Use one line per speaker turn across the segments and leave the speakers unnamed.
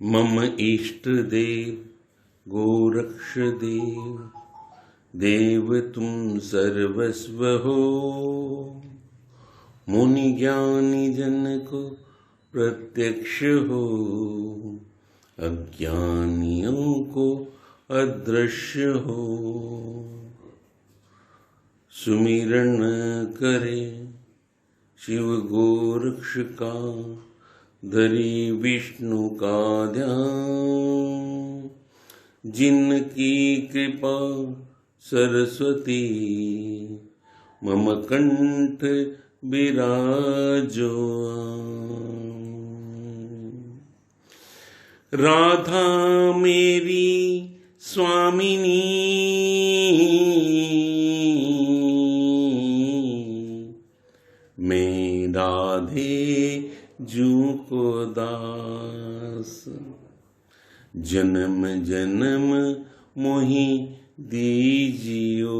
मम इष्ट देव गोरक्ष देव, देव तुम सर्वस्व हो। मुनि ज्ञानी जन को प्रत्यक्ष हो, अज्ञानियों को अदृश्य हो। सुमिरन करे शिव गोरक्ष का, धरी विष्णु का ध्यान। जिनकी कृपा सरस्वती, मम कंठ विराजो। राधा मेरी स्वामिनी, मैं राधे जू को दास। जन्म जन्म मोहि दीजियो,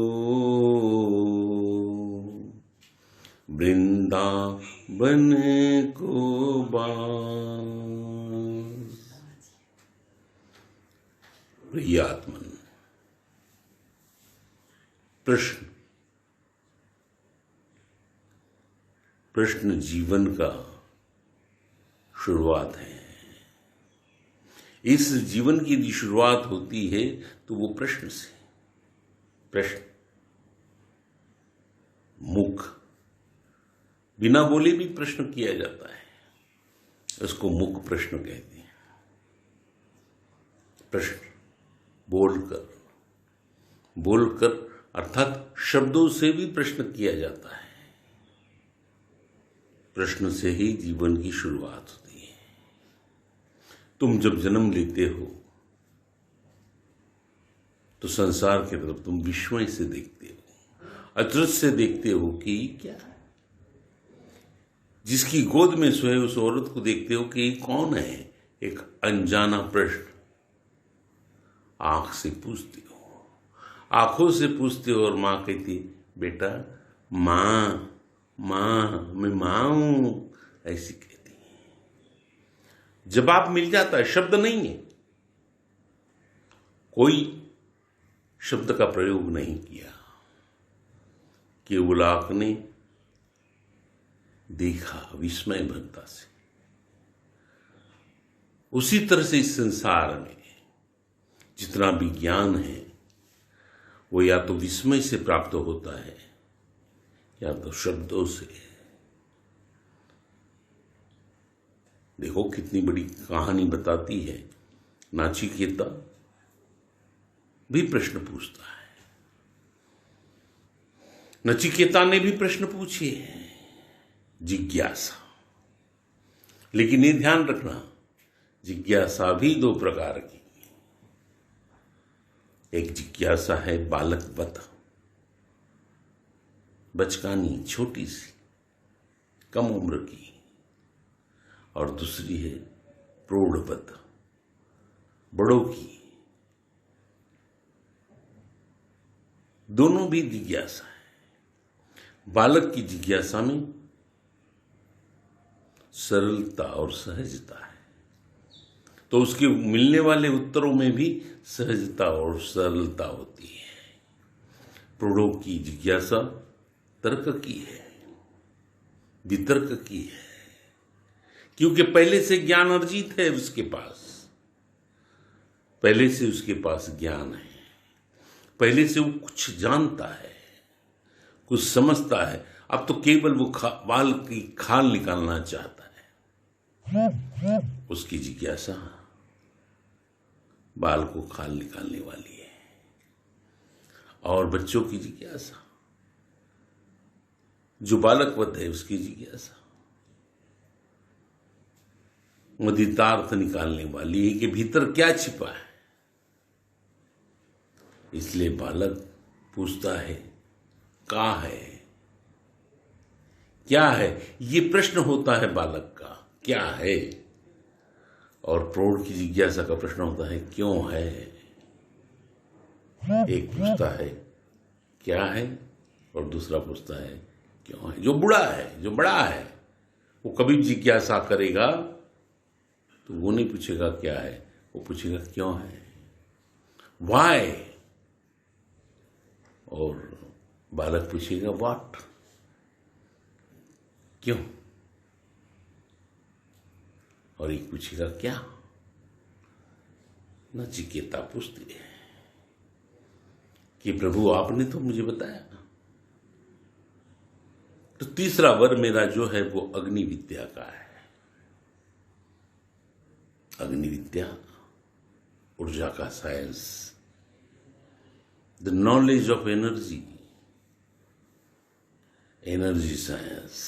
वृंदावन को बास। प्रियात्मन, प्रश्न जीवन का शुरुआत है। इस जीवन की यदि शुरुआत होती है तो वो प्रश्न से। प्रश्न, मुख बिना बोले भी प्रश्न किया जाता है, उसको मुख प्रश्न कहते हैं। प्रश्न बोलकर अर्थात शब्दों से भी प्रश्न किया जाता है। प्रश्न से ही जीवन की शुरुआत होती है। तुम जब जन्म लेते हो तो संसार की तरफ तुम विस्मय से देखते हो, अचरज से देखते हो कि क्या है। जिसकी गोद में सोए उस औरत को देखते हो कि कौन है। एक अनजाना प्रश्न आंख से पूछते हो, आंखों से पूछते हो, और मां कहती बेटा मां मां, मैं मां हूं, ऐसी कहती है। जवाब मिल जाता है, शब्द नहीं है, कोई शब्द का प्रयोग नहीं किया, केवल आंख ने देखा विस्मय भरता से। उसी तरह से इस संसार में जितना भी ज्ञान है वो या तो विस्मय से प्राप्त होता है या तो शब्दों से। देखो कितनी बड़ी कहानी बताती है। नाचिकेता भी प्रश्न पूछता है, नचिकेता ने भी प्रश्न पूछे, जिज्ञासा। लेकिन ये ध्यान रखना, जिज्ञासा भी दो प्रकार की। एक जिज्ञासा है बालकवत, बचकानी, छोटी सी, कम उम्र की, और दूसरी है प्रौढ़वत, बड़ों की। दोनों भी जिज्ञासा है। बालक की जिज्ञासा में सरलता और सहजता है, तो उसके मिलने वाले उत्तरों में भी सहजता और सरलता होती है। प्रौढ़ों की जिज्ञासा तर्क की है, वितर्क की है, क्योंकि पहले से ज्ञान अर्जित है उसके पास, पहले से उसके पास ज्ञान है, पहले से वो कुछ जानता है, कुछ समझता है। अब तो केवल वो बाल की खाल निकालना चाहता है। उसकी जिज्ञासा बाल को खाल निकालने वाली है। और बच्चों की जिज्ञासा, जो बालकवत है उसकी जिज्ञासा मदितार्थ निकालने वाली है कि भीतर क्या छिपा है। इसलिए बालक पूछता है का है, क्या है, ये प्रश्न होता है बालक का, क्या है। और प्रौढ़ की जिज्ञासा का प्रश्न होता है क्यों है। एक पूछता है क्या है और दूसरा पूछता है क्यों है। जो बूढ़ा है, जो बड़ा है, वो कभी जिज्ञासा करेगा तो वो नहीं पूछेगा क्या है, वो पूछेगा क्यों है, वाई। और बालक पूछेगा व्हाट, क्यों। और एक पूछेगा क्या। नचिकेता पूछती है कि प्रभु आपने तो मुझे बताया। तो तीसरा वर मेरा जो है वो अग्नि विद्या का है। अग्नि विद्या, ऊर्जा का science, the knowledge of energy, energy science.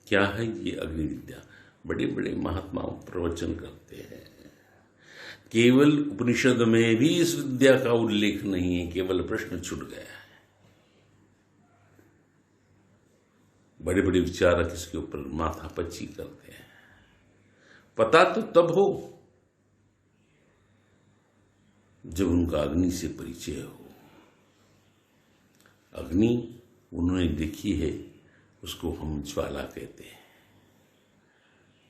क्या है ये अग्नि विद्या? बड़े बड़े महात्मा प्रवचन करते हैं। केवल उपनिषद में भी इस विद्या का उल्लेख नहीं है, केवल प्रश्न छूट गया है। बड़े बड़े विचारक इसके ऊपर माथापच्ची करते हैं। पता तो तब हो जब उनका अग्नि से परिचय हो। अग्नि उन्होंने देखी है, उसको हम ज्वाला कहते हैं,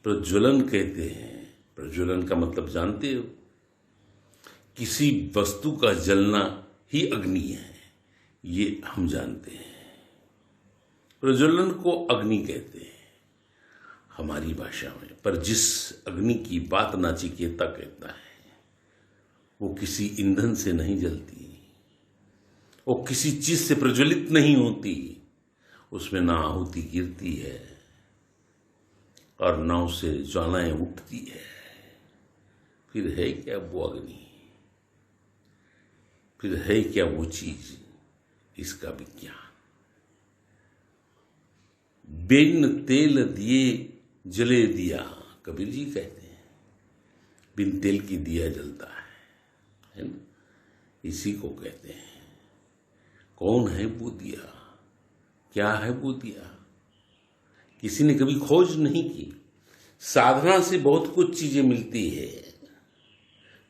प्रज्वलन कहते हैं। प्रज्वलन का मतलब जानते हो? किसी वस्तु का जलना ही अग्नि है, ये हम जानते हैं। प्रज्वलन को अग्नि कहते हैं हमारी भाषा में। पर जिस अग्नि की बात नचिकेता कहता है वो किसी ईंधन से नहीं जलती, वो किसी चीज से प्रज्वलित नहीं होती। उसमें ना आहुति गिरती है और ना उससे ज्वालाएं उठती है। फिर है क्या वो अग्नि? फिर है क्या वो चीज? इसका विज्ञान। बिन तेल दिए जले दिया, कबीर जी कहते हैं। बिन तेल की दिया जलता है ना? इसी को कहते हैं। कौन है वो दिया? क्या है वो दिया? किसी ने कभी खोज नहीं की। साधना से बहुत कुछ चीजें मिलती है,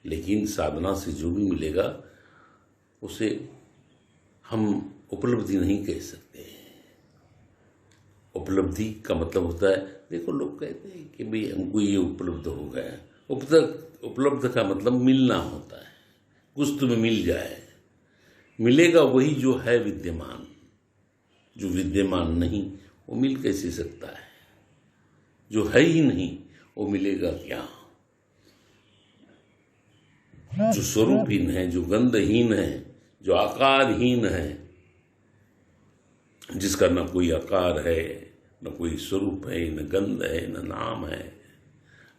लेकिन साधना से जो भी मिलेगा उसे हम उपलब्धि नहीं कह सकते। उपलब्धि का मतलब होता है, देखो लोग कहते हैं कि भाई हमको ये उपलब्ध हो गया। उपलब्ध का मतलब मिलना होता है, कुछ तुम्हें मिल जाए। मिलेगा वही जो है विद्यमान। जो विद्यमान नहीं वो मिल कैसे सकता है? जो है ही नहीं वो मिलेगा क्या? जो स्वरूपहीन है, जो गंधहीन है, जो आकारहीन है, जिसका न कोई आकार है, न कोई स्वरूप है, न गंध है, न नाम है,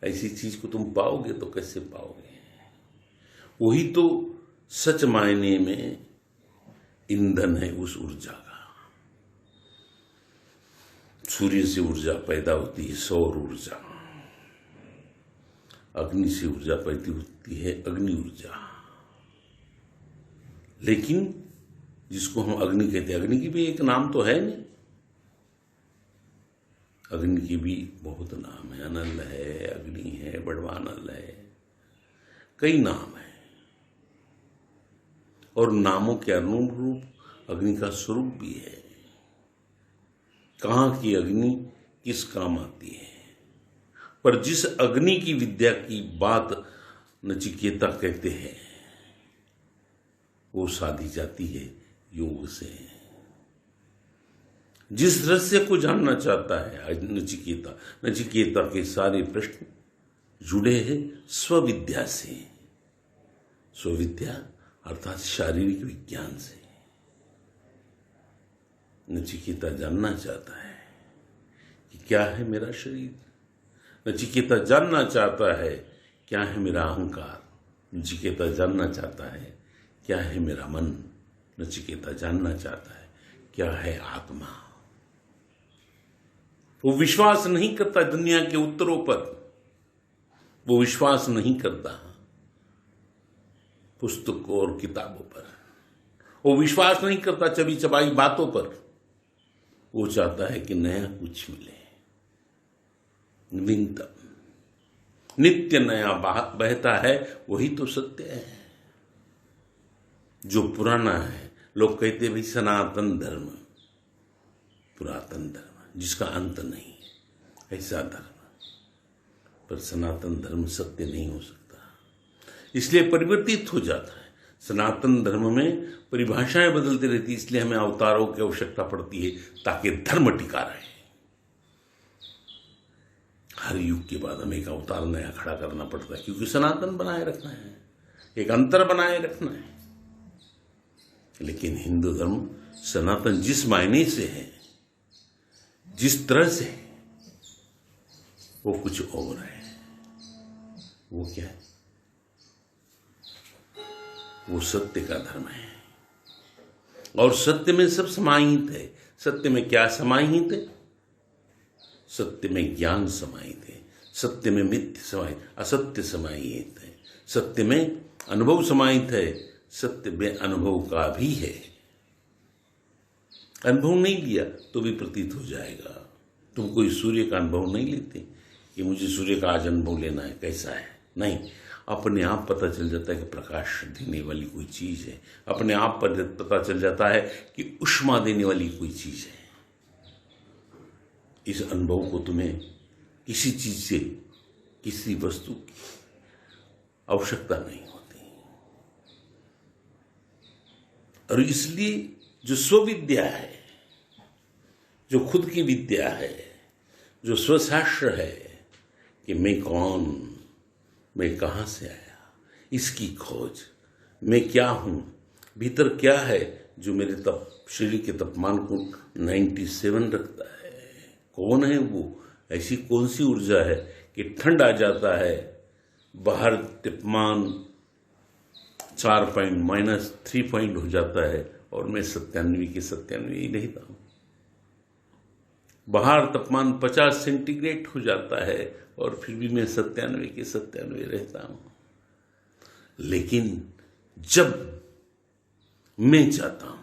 ऐसी चीज को तुम पाओगे तो कैसे पाओगे? वही तो सच मायने में ईंधन है उस ऊर्जा का। सूर्य से ऊर्जा पैदा होती है, सौर ऊर्जा। अग्नि से ऊर्जा पैदा होती है, अग्नि ऊर्जा। लेकिन जिसको हम अग्नि कहते हैं, अग्नि की भी एक नाम तो है नहीं। अग्नि की भी बहुत नाम है। अनल है, अग्नि है, बड़वानल है, कई नाम है। और नामों के अनुरूप अग्नि का स्वरूप भी है। कहाँ की अग्नि किस काम आती है? पर जिस अग्नि की विद्या की बात नचिकेता कहते हैं वो साधी जाती है योग से। जिस रहस्य को जानना चाहता है नचिकेता, नचिकेता के सारे प्रश्न जुड़े हैं स्वविद्या से। स्वविद्या अर्थात शारीरिक विज्ञान से। नचिकेता जानना चाहता है कि क्या है मेरा शरीर। नचिकेता जानना चाहता है क्या है मेरा अहंकार। नचिकेता जानना चाहता है क्या है मेरा मन। नचिकेता जानना चाहता है क्या है आत्मा। वो विश्वास नहीं करता दुनिया के उत्तरों पर, वो विश्वास नहीं करता पुस्तकों और किताबों पर, वो विश्वास नहीं करता चबी चबाई बातों पर। वो चाहता है कि नया कुछ मिले, नवीनतम। नित्य नया बहता है वही तो सत्य है। जो पुराना है, लोग कहते भाई सनातन धर्म, पुरातन धर्म जिसका अंत नहीं, ऐसा धर्म। पर सनातन धर्म सत्य नहीं हो सकता, इसलिए परिवर्तित हो जाता है। सनातन धर्म में परिभाषाएं बदलती रहती, इसलिए हमें अवतारों की आवश्यकता पड़ती है ताकि धर्म टिका रहे। हर युग के बाद हमें एक अवतार नया खड़ा करना पड़ता है, क्योंकि सनातन बनाए रखना है, एक अंतर बनाए रखना है। लेकिन हिंदू धर्म सनातन जिस मायने से है, जिस तरह से है, वो कुछ और है। वो क्या है? वो सत्य का धर्म है, और सत्य में सब समाहित है। सत्य में क्या समाहित है? सत्य में ज्ञान समाहित है, सत्य में मिथ्य समाहित, असत्य समाहित है, सत्य में अनुभव समाहित है, सत्य में अनुभव का भी है। अनुभव नहीं लिया तो भी प्रतीत हो जाएगा। तुम कोई सूर्य का अनुभव नहीं लेते कि मुझे सूर्य का आज अनुभव लेना है, कैसा है, नहीं, अपने आप पता चल जाता है कि प्रकाश देने वाली कोई चीज है, अपने आप पर पता चल जाता है कि ऊष्मा देने वाली कोई चीज है। इस अनुभव को तुम्हें किसी चीज से, किसी वस्तु की आवश्यकता नहीं होती। और इसलिए जो स्वविद्या है, जो खुद की विद्या है, जो स्वशास्त्र है कि मैं कौन, मैं कहां से आया, इसकी खोज, मैं क्या हूं, भीतर क्या है जो मेरे शरीर के तापमान को 97 रखता है, कौन है वो, ऐसी कौन सी ऊर्जा है कि ठंड आ जाता है, बाहर तापमान 4 पॉइंट हो जाता है और मैं 97 के 97 ही रहता हूं। बाहर तापमान 50 सेंटीग्रेड हो जाता है और फिर भी मैं 97 के 97 रहता हूं। लेकिन जब मैं चाहता हूं,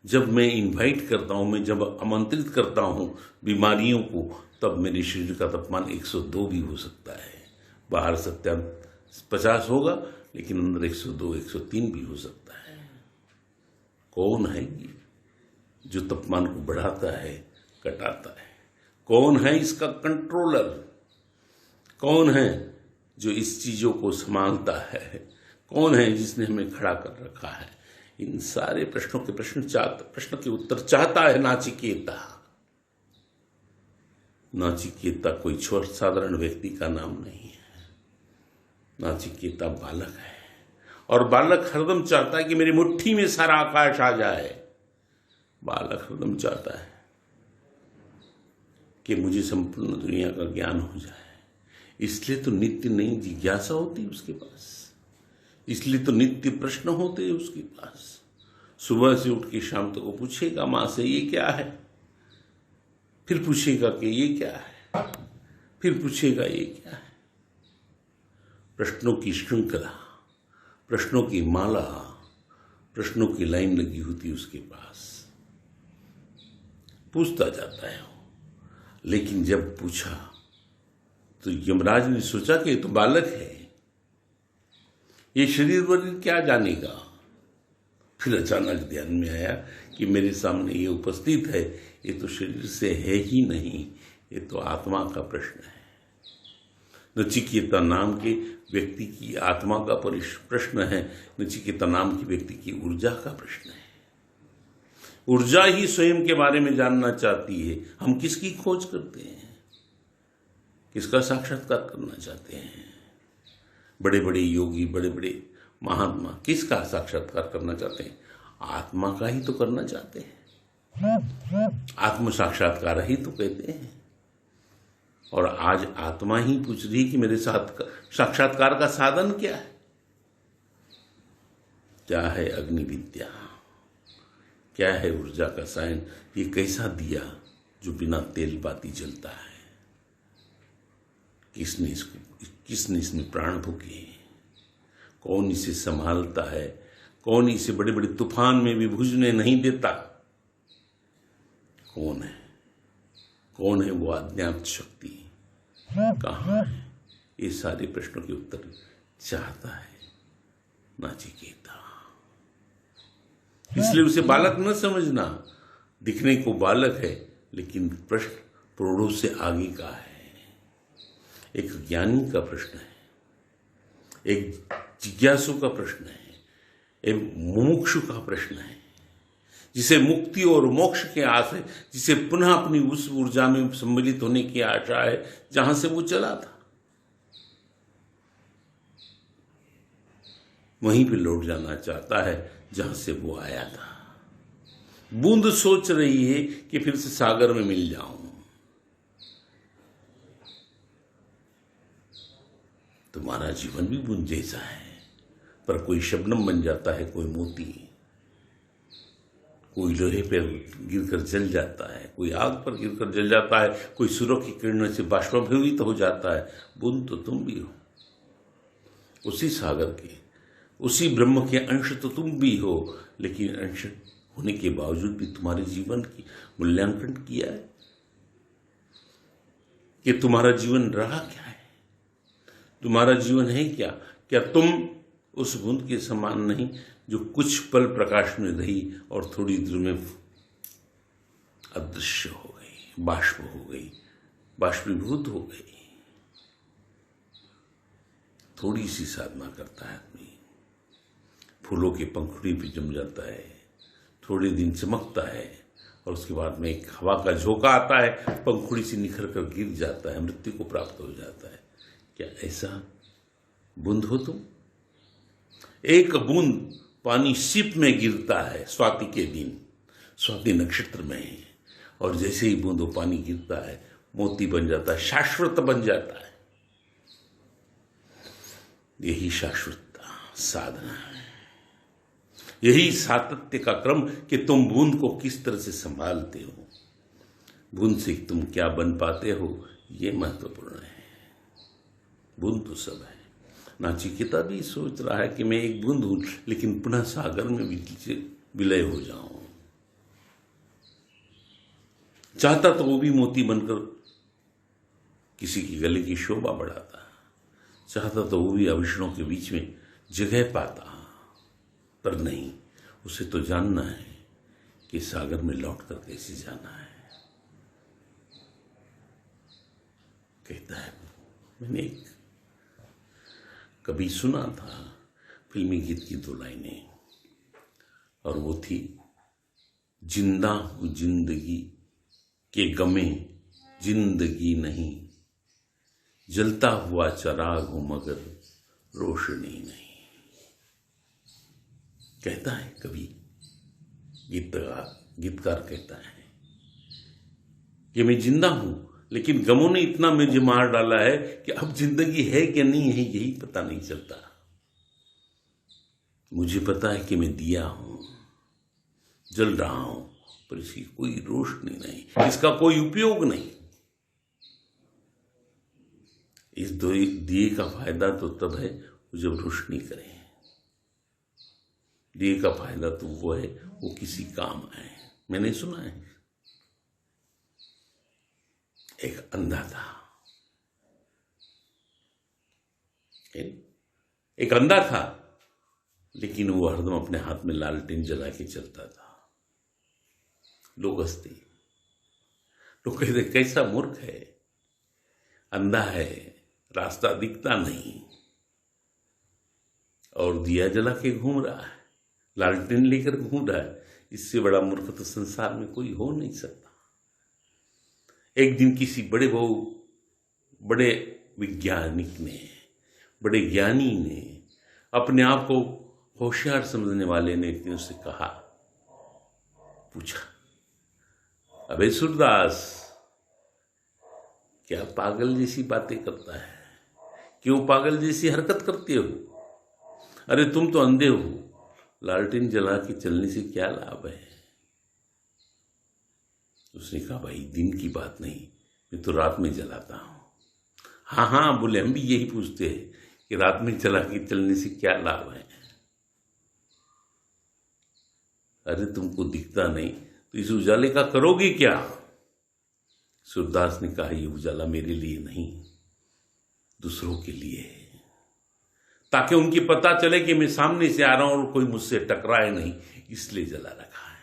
जब मैं इनवाइट करता हूं, मैं जब आमंत्रित करता हूं बीमारियों को, तब मेरे शरीर का तापमान 102 भी हो सकता है। बाहर 50 होगा लेकिन अंदर 102, 103 भी हो सकता है। कौन है ये जो तापमान को बढ़ाता है, घटाता है? कौन है इसका कंट्रोलर? कौन है जो इस चीजों को संभालता है? कौन है जिसने हमें खड़ा कर रखा है? इन सारे प्रश्नों के प्रश्न के उत्तर चाहता है नाचिकेता। नाचिकेता कोई साधारण व्यक्ति का नाम नहीं है। नाचिकेता बालक है, और बालक हरदम चाहता है कि मेरी मुट्ठी में सारा आकाश आ जाए। बालक हरदम चाहता है कि मुझे संपूर्ण दुनिया का ज्ञान हो जाए। इसलिए तो नित्य नई जिज्ञासा होती है उसके पास, इसलिए तो नित्य प्रश्न होते हैं उसके पास। सुबह से उठ के शाम तक वो पूछेगा मां से ये क्या है, फिर पूछेगा कि ये क्या है, फिर पूछेगा ये क्या है। प्रश्नों की श्रृंखला, प्रश्नों की माला, प्रश्नों की लाइन लगी होती है उसके पास। पूछता जाता है वो। लेकिन जब पूछा तो यमराज ने सोचा कि ये तो बालक है, ये शरीर वर्ग क्या जानेगा। फिर अचानक ध्यान में आया कि मेरे सामने ये उपस्थित है, ये तो शरीर से है ही नहीं, ये तो आत्मा का प्रश्न है। नचिकेता नाम के व्यक्ति की आत्मा का प्रश्न है, नचिकेता नाम की व्यक्ति की ऊर्जा का प्रश्न है। ऊर्जा ही स्वयं के बारे में जानना चाहती है। हम किसकी खोज करते हैं, किसका साक्षात्कार करना चाहते हैं? बड़े बड़े योगी, बड़े बड़े महात्मा किसका साक्षात्कार करना चाहते हैं? आत्मा का ही तो करना चाहते हैं। आत्म साक्षात्कार ही तो कहते हैं। और आज आत्मा ही पूछ रही कि मेरे साथ साक्षात्कार का साधन क्या है? क्या है अग्नि विद्या, क्या है ऊर्जा का सायन? ये कैसा दिया जो बिना तेल बाती जलता है? किसने इसमें प्राण फूके? कौन इसे संभालता है? कौन इसे बड़े बड़े तूफान में भी बुझने नहीं देता? कौन है? कौन है वो अज्ञात शक्ति? कहां है? ये सारे प्रश्नों के उत्तर चाहता है नाचिकेता। इसलिए उसे बालक न समझना। दिखने को बालक है लेकिन प्रश्न प्रौढ़ों से आगे का है। एक ज्ञानी का प्रश्न है, एक जिज्ञासु का प्रश्न है, एक मुमुक्षु का प्रश्न है, जिसे मुक्ति और मोक्ष की आस है, जिसे पुनः अपनी उस ऊर्जा में सम्मिलित होने की आशा है जहां से वो चला था, वहीं पे लौट जाना चाहता है जहां से वो आया था। बूंद सोच रही है कि फिर से सागर में मिल जाऊं। तुम्हारा जीवन भी बूंद जैसा है, पर कोई शबनम बन जाता है, कोई मोती, कोई लोहे पर गिरकर जल जाता है, कोई आग पर गिरकर जल जाता है, कोई सूर्य की किरणों से बाष्पीभूत हो जाता है। बूंद तो तुम भी हो, उसी सागर के, उसी ब्रह्म के अंश तो तुम भी हो, लेकिन अंश होने के बावजूद भी तुम्हारे जीवन की मूल्यांकन किया है कि तुम्हारा जीवन रहा क्या है, तुम्हारा जीवन है क्या? क्या तुम उस बूंद के समान नहीं जो कुछ पल प्रकाश में रही और थोड़ी देर में अदृश्य हो गई, बाष्प हो गई, बाष्पीभूत हो गई। थोड़ी सी साधना करता है आदमी, फूलों की पंखुड़ी पे जम जाता है, थोड़े दिन चमकता है और उसके बाद में एक हवा का झोंका आता है, पंखुड़ी से निखर कर गिर जाता है, मृत्यु को प्राप्त हो जाता है। क्या ऐसा बूंद हो तुम? एक बूंद पानी सिप में गिरता है स्वाति के दिन, स्वाति नक्षत्र में, और जैसे ही बूंद वो पानी गिरता है मोती बन जाता है, शाश्वत बन जाता है। यही शाश्वतता साधना है, यही सातत्य का क्रम कि तुम बूंद को किस तरह से संभालते हो, बूंद से तुम क्या बन पाते हो, ये महत्वपूर्ण है। बूंद तो सब है। नाचिकेता भी सोच रहा है कि मैं एक बूंद हूं, लेकिन पुनः सागर में विलय हो जाऊं। चाहता तो वो भी मोती बनकर किसी की गले की शोभा बढ़ाता, चाहता तो वो भी आभूषणों के बीच में जगह पाता, पर नहीं, उसे तो जानना है कि सागर में लौट कर कैसे जाना है। कहता है, मैंने एक कभी सुना था फिल्मी गीत की 2 लाइनें, और वो थी, जिंदा हूं जिंदगी के गमे जिंदगी नहीं, जलता हुआ चिराग हूं मगर रोशनी नहीं। कहता है कभी गीतकार कहता है कि मैं जिंदा हूं, लेकिन गमों ने इतना मुझे मार डाला है कि अब जिंदगी है कि नहीं है यही पता नहीं चलता। मुझे पता है कि मैं दिया हूं, जल रहा हूं, पर इसकी कोई रोशनी नहीं, इसका कोई उपयोग नहीं। इस दिए का फायदा तो तब है जब रोशनी करे। दिए का फायदा तो वो है वो किसी काम आए। मैंने सुना है, एक अंधा था, एक अंधा था, लेकिन वो हरदम अपने हाथ में लालटेन जला के चलता था। लोग हंसते, लोग कहते कैसा मूर्ख है, अंधा है, रास्ता दिखता नहीं और दिया जला के घूम रहा है, लालटेन लेकर घूम रहा है। इससे बड़ा मूर्ख तो संसार में कोई हो नहीं सकता। एक दिन किसी बड़े वैज्ञानिक ने, बड़े ज्ञानी ने, अपने आप को होशियार समझने वाले ने उससे कहा, पूछा, अबे सूरदास, क्या पागल जैसी बातें करता है, क्यों पागल जैसी हरकत करते हो? अरे तुम तो अंधे हो, लालटेन जला के चलने से क्या लाभ है? उसने कहा, भाई दिन की बात नहीं, मैं तो रात में जलाता हूं। हाँ बोले, हम भी यही पूछते हैं कि रात में जला के चलने से क्या लाभ है? अरे तुमको दिखता नहीं तो इस उजाले का करोगे क्या? सूरदास ने कहा, ये उजाला मेरे लिए नहीं, दूसरों के लिए है, ताकि उनकी पता चले कि मैं सामने से आ रहा हूं और कोई मुझसे टकराए नहीं, इसलिए जला रखा है।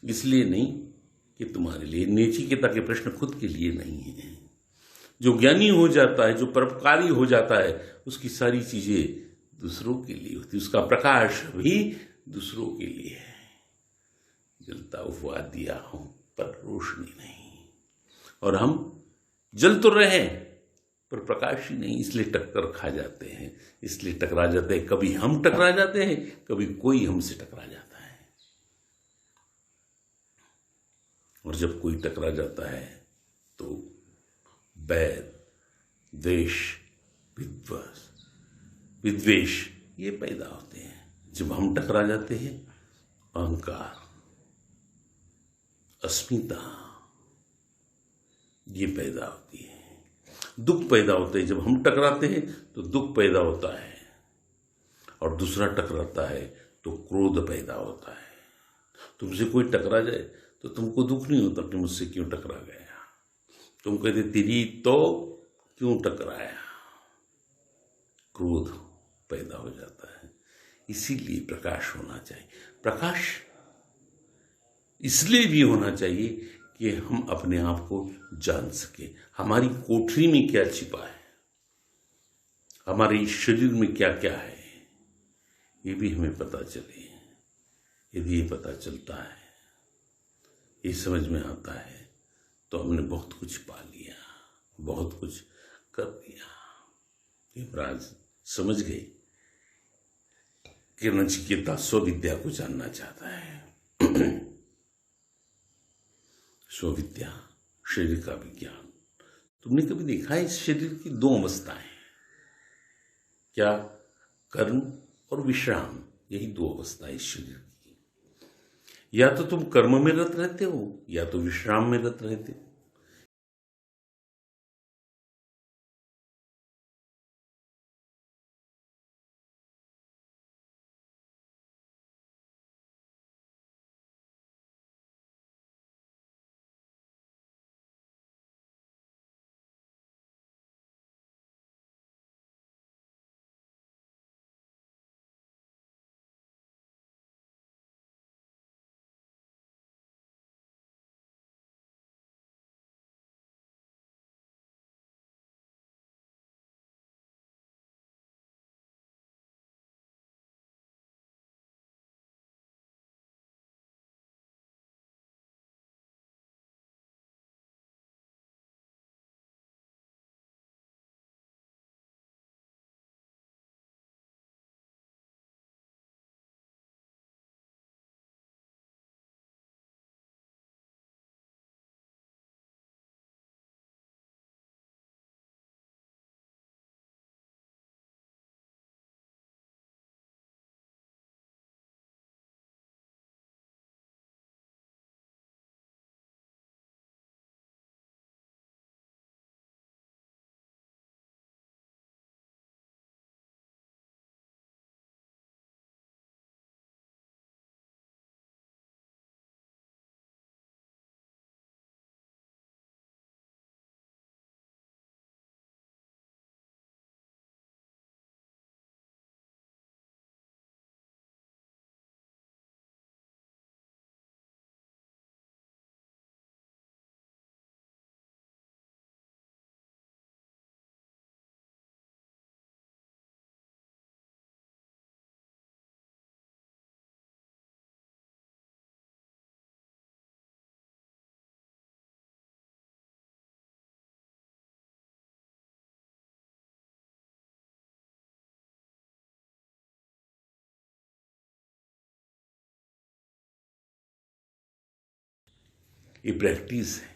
इसलिए नहीं ये तुम्हारे लिए। नचिकेता के प्रश्न खुद के लिए नहीं है। जो ज्ञानी हो जाता है, जो परोपकारी हो जाता है, उसकी सारी चीजें दूसरों के लिए होती, उसका प्रकाश भी दूसरों के लिए है। जलता हुआ दिया हूं पर रोशनी नहीं, और हम जल तो रहे पर प्रकाश ही नहीं, इसलिए टक्कर खा जाते हैं, इसलिए टकरा जाते हैं। कभी हम टकरा जाते हैं, कभी कोई हमसे टकरा जाता है। और जब कोई टकरा जाता है तो बैर, द्वेष, विद्वेष ये पैदा होते हैं। जब हम टकरा जाते हैं, अहंकार, अस्मिता ये पैदा होती है। दुख पैदा होते हैं। जब हम टकराते हैं तो दुख पैदा होता है, और दूसरा टकराता है तो क्रोध पैदा होता है। तुमसे कोई टकरा जाए तो तुमको दुख नहीं होता कि मुझसे क्यों टकरा गया, तुम कहते तेरी तो क्यों टकराया, क्रोध पैदा हो जाता है। इसीलिए प्रकाश होना चाहिए। प्रकाश इसलिए भी होना चाहिए कि हम अपने आप को जान सके, हमारी कोठरी में क्या छिपा है, हमारे शरीर में क्या क्या है, ये भी हमें पता चले। यदि ये पता चलता है, ये समझ में आता है, तो हमने बहुत कुछ पा लिया, बहुत कुछ कर लिया। युवराज समझ गए कि नचिकेता स्वविद्या को जानना चाहता है। स्वविद्या, शरीर का विज्ञान। तुमने कभी देखा है इस शरीर की दो अवस्थाएं, क्या? कर्म और विश्राम, यही दो अवस्थाएं इस शरीर की। या तो तुम कर्म में रत रहते हो, या तो विश्राम में रत रहते हो। ये प्रैक्टिस है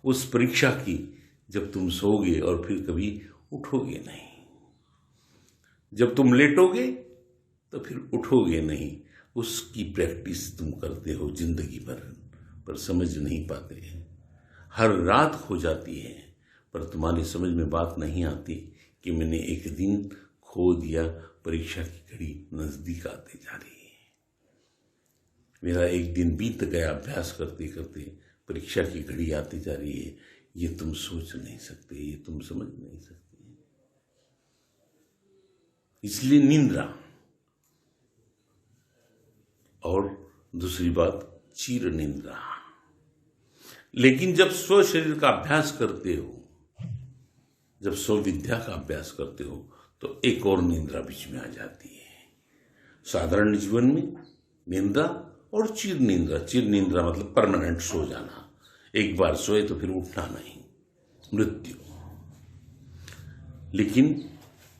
उस परीक्षा की, जब तुम सोओगे और फिर कभी उठोगे नहीं। जब तुम लेटोगे तो फिर उठोगे नहीं। उसकी प्रैक्टिस तुम करते हो जिंदगी भर, पर समझ नहीं पाते। हर रात हो जाती है, पर तुम्हारी समझ में बात नहीं आती कि मैंने एक दिन खो दिया, परीक्षा की घड़ी नजदीक आती जा रही है। मेरा एक दिन बीत गया अभ्यास करते करते, परीक्षा की घड़ी आती जा रही है। ये तुम सोच नहीं सकते, ये तुम समझ नहीं सकते। इसलिए निंद्रा, और दूसरी बात चिर निंद्रा। लेकिन जब स्व शरीर का अभ्यास करते हो, जब स्व विद्या का अभ्यास करते हो, तो एक और निद्रा बीच में आ जाती है। साधारण जीवन में निद्रा और चिर निद्रा। चिर निद्रा मतलब परमानेंट सो जाना, एक बार सोए तो फिर उठना नहीं, मृत्यु। लेकिन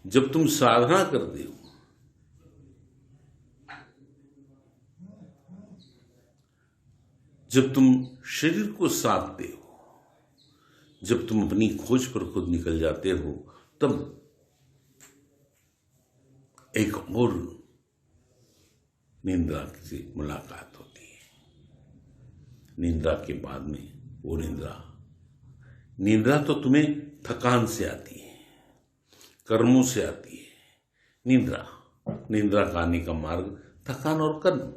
जब तुम साधना करते हो, जब तुम शरीर को साधते हो, जब तुम अपनी खोज पर खुद निकल जाते हो, तब एक और निद्रा से मुलाकात होती है। निद्रा के बाद में वो निद्रा तो तुम्हें थकान से आती है, कर्मों से आती है। निद्रा का आने का मार्ग थकान और कर्म।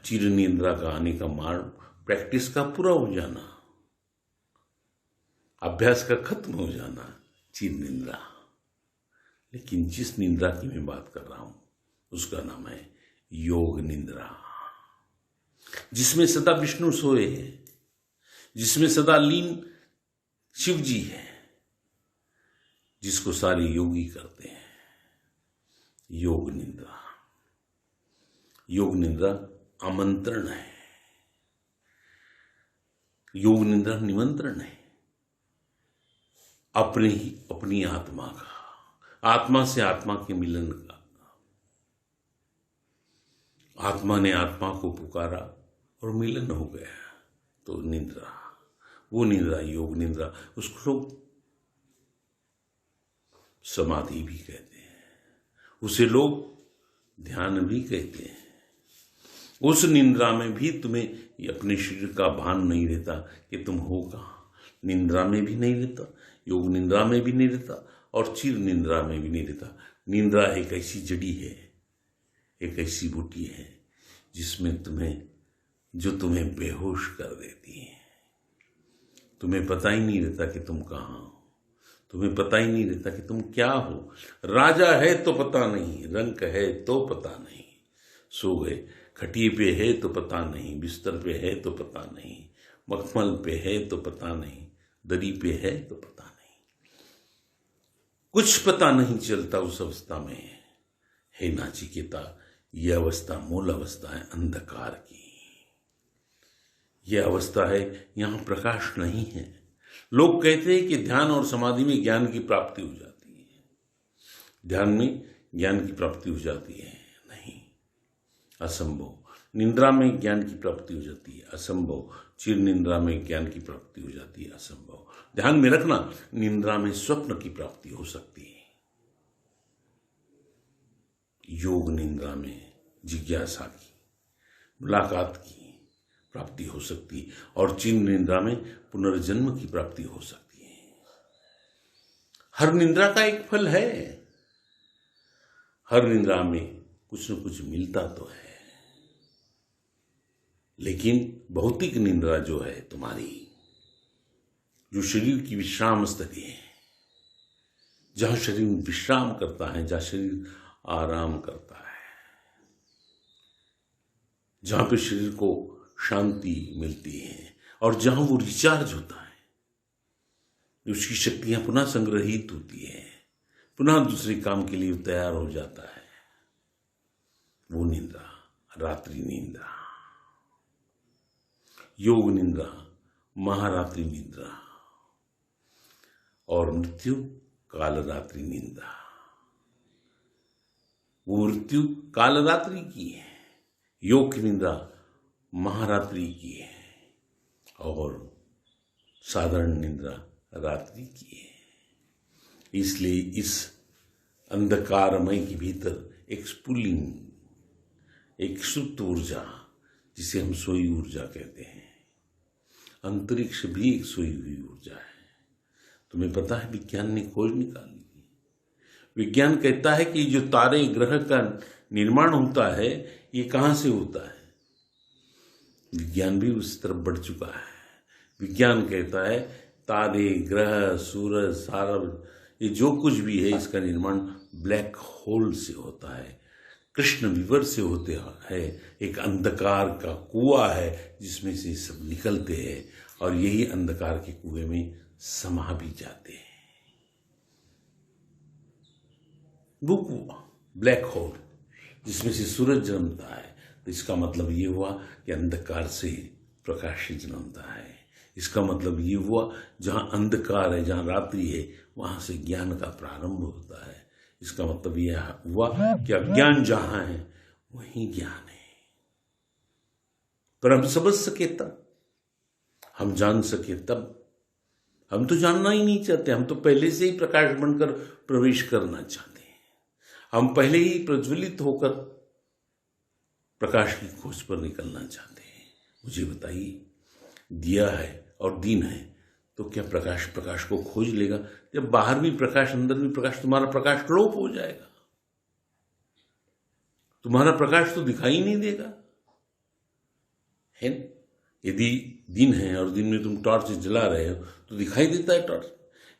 चिर निद्रा का आने का मार्ग प्रैक्टिस का पूरा हो जाना, अभ्यास का खत्म हो जाना, चिर निद्रा। लेकिन जिस निद्रा की मैं बात कर रहा हूं उसका नाम है योग निद्रा, जिसमें सदा विष्णु सोए हैं, जिसमें सदा लीन शिव जी है, जिसको सारे योगी करते हैं। योग निद्रा। योग निद्रा आमंत्रण है, योग निद्रा निमंत्रण है अपनी आत्मा का, आत्मा से आत्मा के मिलन का। आत्मा ने आत्मा को पुकारा और मिलन हो गया, तो निद्रा, वो निद्रा योग निद्रा। उसको लोग समाधि भी कहते हैं, उसे लोग ध्यान भी कहते हैं। उस निद्रा में भी तुम्हें अपने शरीर का भान नहीं रहता कि तुम हो कहाँ। निद्रा में भी नहीं रहता, योग निद्रा में भी नहीं रहता, और चिर निद्रा में भी नहीं रहता। निद्रा एक ऐसी जड़ी है, एक ऐसी बूटी है जिसमें तुम्हें बेहोश कर देती है। तुम्हें पता ही नहीं रहता कि तुम कहाँ हो, तुम्हें पता ही नहीं रहता कि तुम क्या हो। राजा है तो पता नहीं, रंक है तो पता नहीं, सो गए खटिए पे है तो पता नहीं, बिस्तर पे है तो पता नहीं, मखमल पे है तो पता नहीं, दरी पे है तो पता नहीं, कुछ पता नहीं चलता उस अवस्था में। हे नाचिकेता, यह अवस्था मूल अवस्था है अंधकार की। यह अवस्था है, यहां प्रकाश नहीं है। लोग कहते हैं कि ध्यान और समाधि में ज्ञान की प्राप्ति हो जाती है, ध्यान में ज्ञान की प्राप्ति हो जाती है। नहीं, असंभव। निद्रा में ज्ञान की प्राप्ति हो जाती है, असंभव। चिर निद्रा में ज्ञान की प्राप्ति हो जाती है, असंभव। ध्यान में रखना, निद्रा में स्वप्न की प्राप्ति हो सकती है, योग निद्रा में जिज्ञासा की, मुलाकात की प्राप्ति हो सकती है, और चिर निद्रा में पुनर्जन्म की प्राप्ति हो सकती है। हर निद्रा का एक फल है, हर निद्रा में कुछ न कुछ मिलता तो है। लेकिन भौतिक निद्रा जो है तुम्हारी, जो शरीर की विश्राम स्थिति है, जहां शरीर विश्राम करता है, जहां शरीर आराम करता है, जहां पे शरीर को शांति मिलती है, और जहां वो रिचार्ज होता है, उसकी शक्तियां पुनः संग्रहित होती है, पुनः दूसरे काम के लिए तैयार हो जाता है, वो निद्रा रात्रि निद्रा। योग निद्रा महारात्रि निद्रा, और मृत्यु काल रात्रि निद्रा। वो मृत्यु काल रात्रि की है, योग की निद्रा महारात्रि की है, और साधारण निद्रा रात्रि की है। इसलिए इस अंधकारमय के भीतर एक स्फुल्लिंग, एक सुप्त ऊर्जा, जिसे हम सोई ऊर्जा कहते हैं, अंतरिक्ष भी एक सोई हुई ऊर्जा है। तुम्हें पता है, विज्ञान ने खोज निकाली। विज्ञान कहता है कि जो तारे ग्रह का निर्माण होता है, ये कहां से होता है। विज्ञान भी उस तरफ बढ़ चुका है। विज्ञान कहता है तारे, ग्रह, सूरज, सारा, ये जो कुछ भी है, इसका निर्माण ब्लैक होल से होता है। कृष्ण विवर से होते है, एक अंधकार का कुआं है जिसमें से सब निकलते हैं और यही अंधकार के कुएं में समा भी जाते हैं। वो कुआं ब्लैक होल जिसमें से सूरज जन्मता है, तो इसका मतलब ये हुआ कि अंधकार से प्रकाश जन्मता है। इसका मतलब ये हुआ जहां अंधकार है, जहां रात्रि है, वहां से ज्ञान का प्रारंभ होता है। इसका मतलब यह हुआ कि अज्ञान जहां है वहीं ज्ञान है। पर हम समझ सके तब, हम जान सके तब। हम तो जानना ही नहीं चाहते, हम तो पहले से ही प्रकाश बनकर प्रवेश करना चाहते हैं। हम पहले ही प्रज्वलित होकर प्रकाश की खोज पर निकलना चाहते हैं। मुझे बताइए, दिया है और दिन है तो क्या प्रकाश प्रकाश को खोज लेगा? जब बाहर भी प्रकाश अंदर भी प्रकाश, तुम्हारा प्रकाश लोप हो जाएगा, तुम्हारा प्रकाश तो दिखाई नहीं देगा, है न? यदि दिन है और दिन में तुम टॉर्च जला रहे हो तो दिखाई देता है टॉर्च।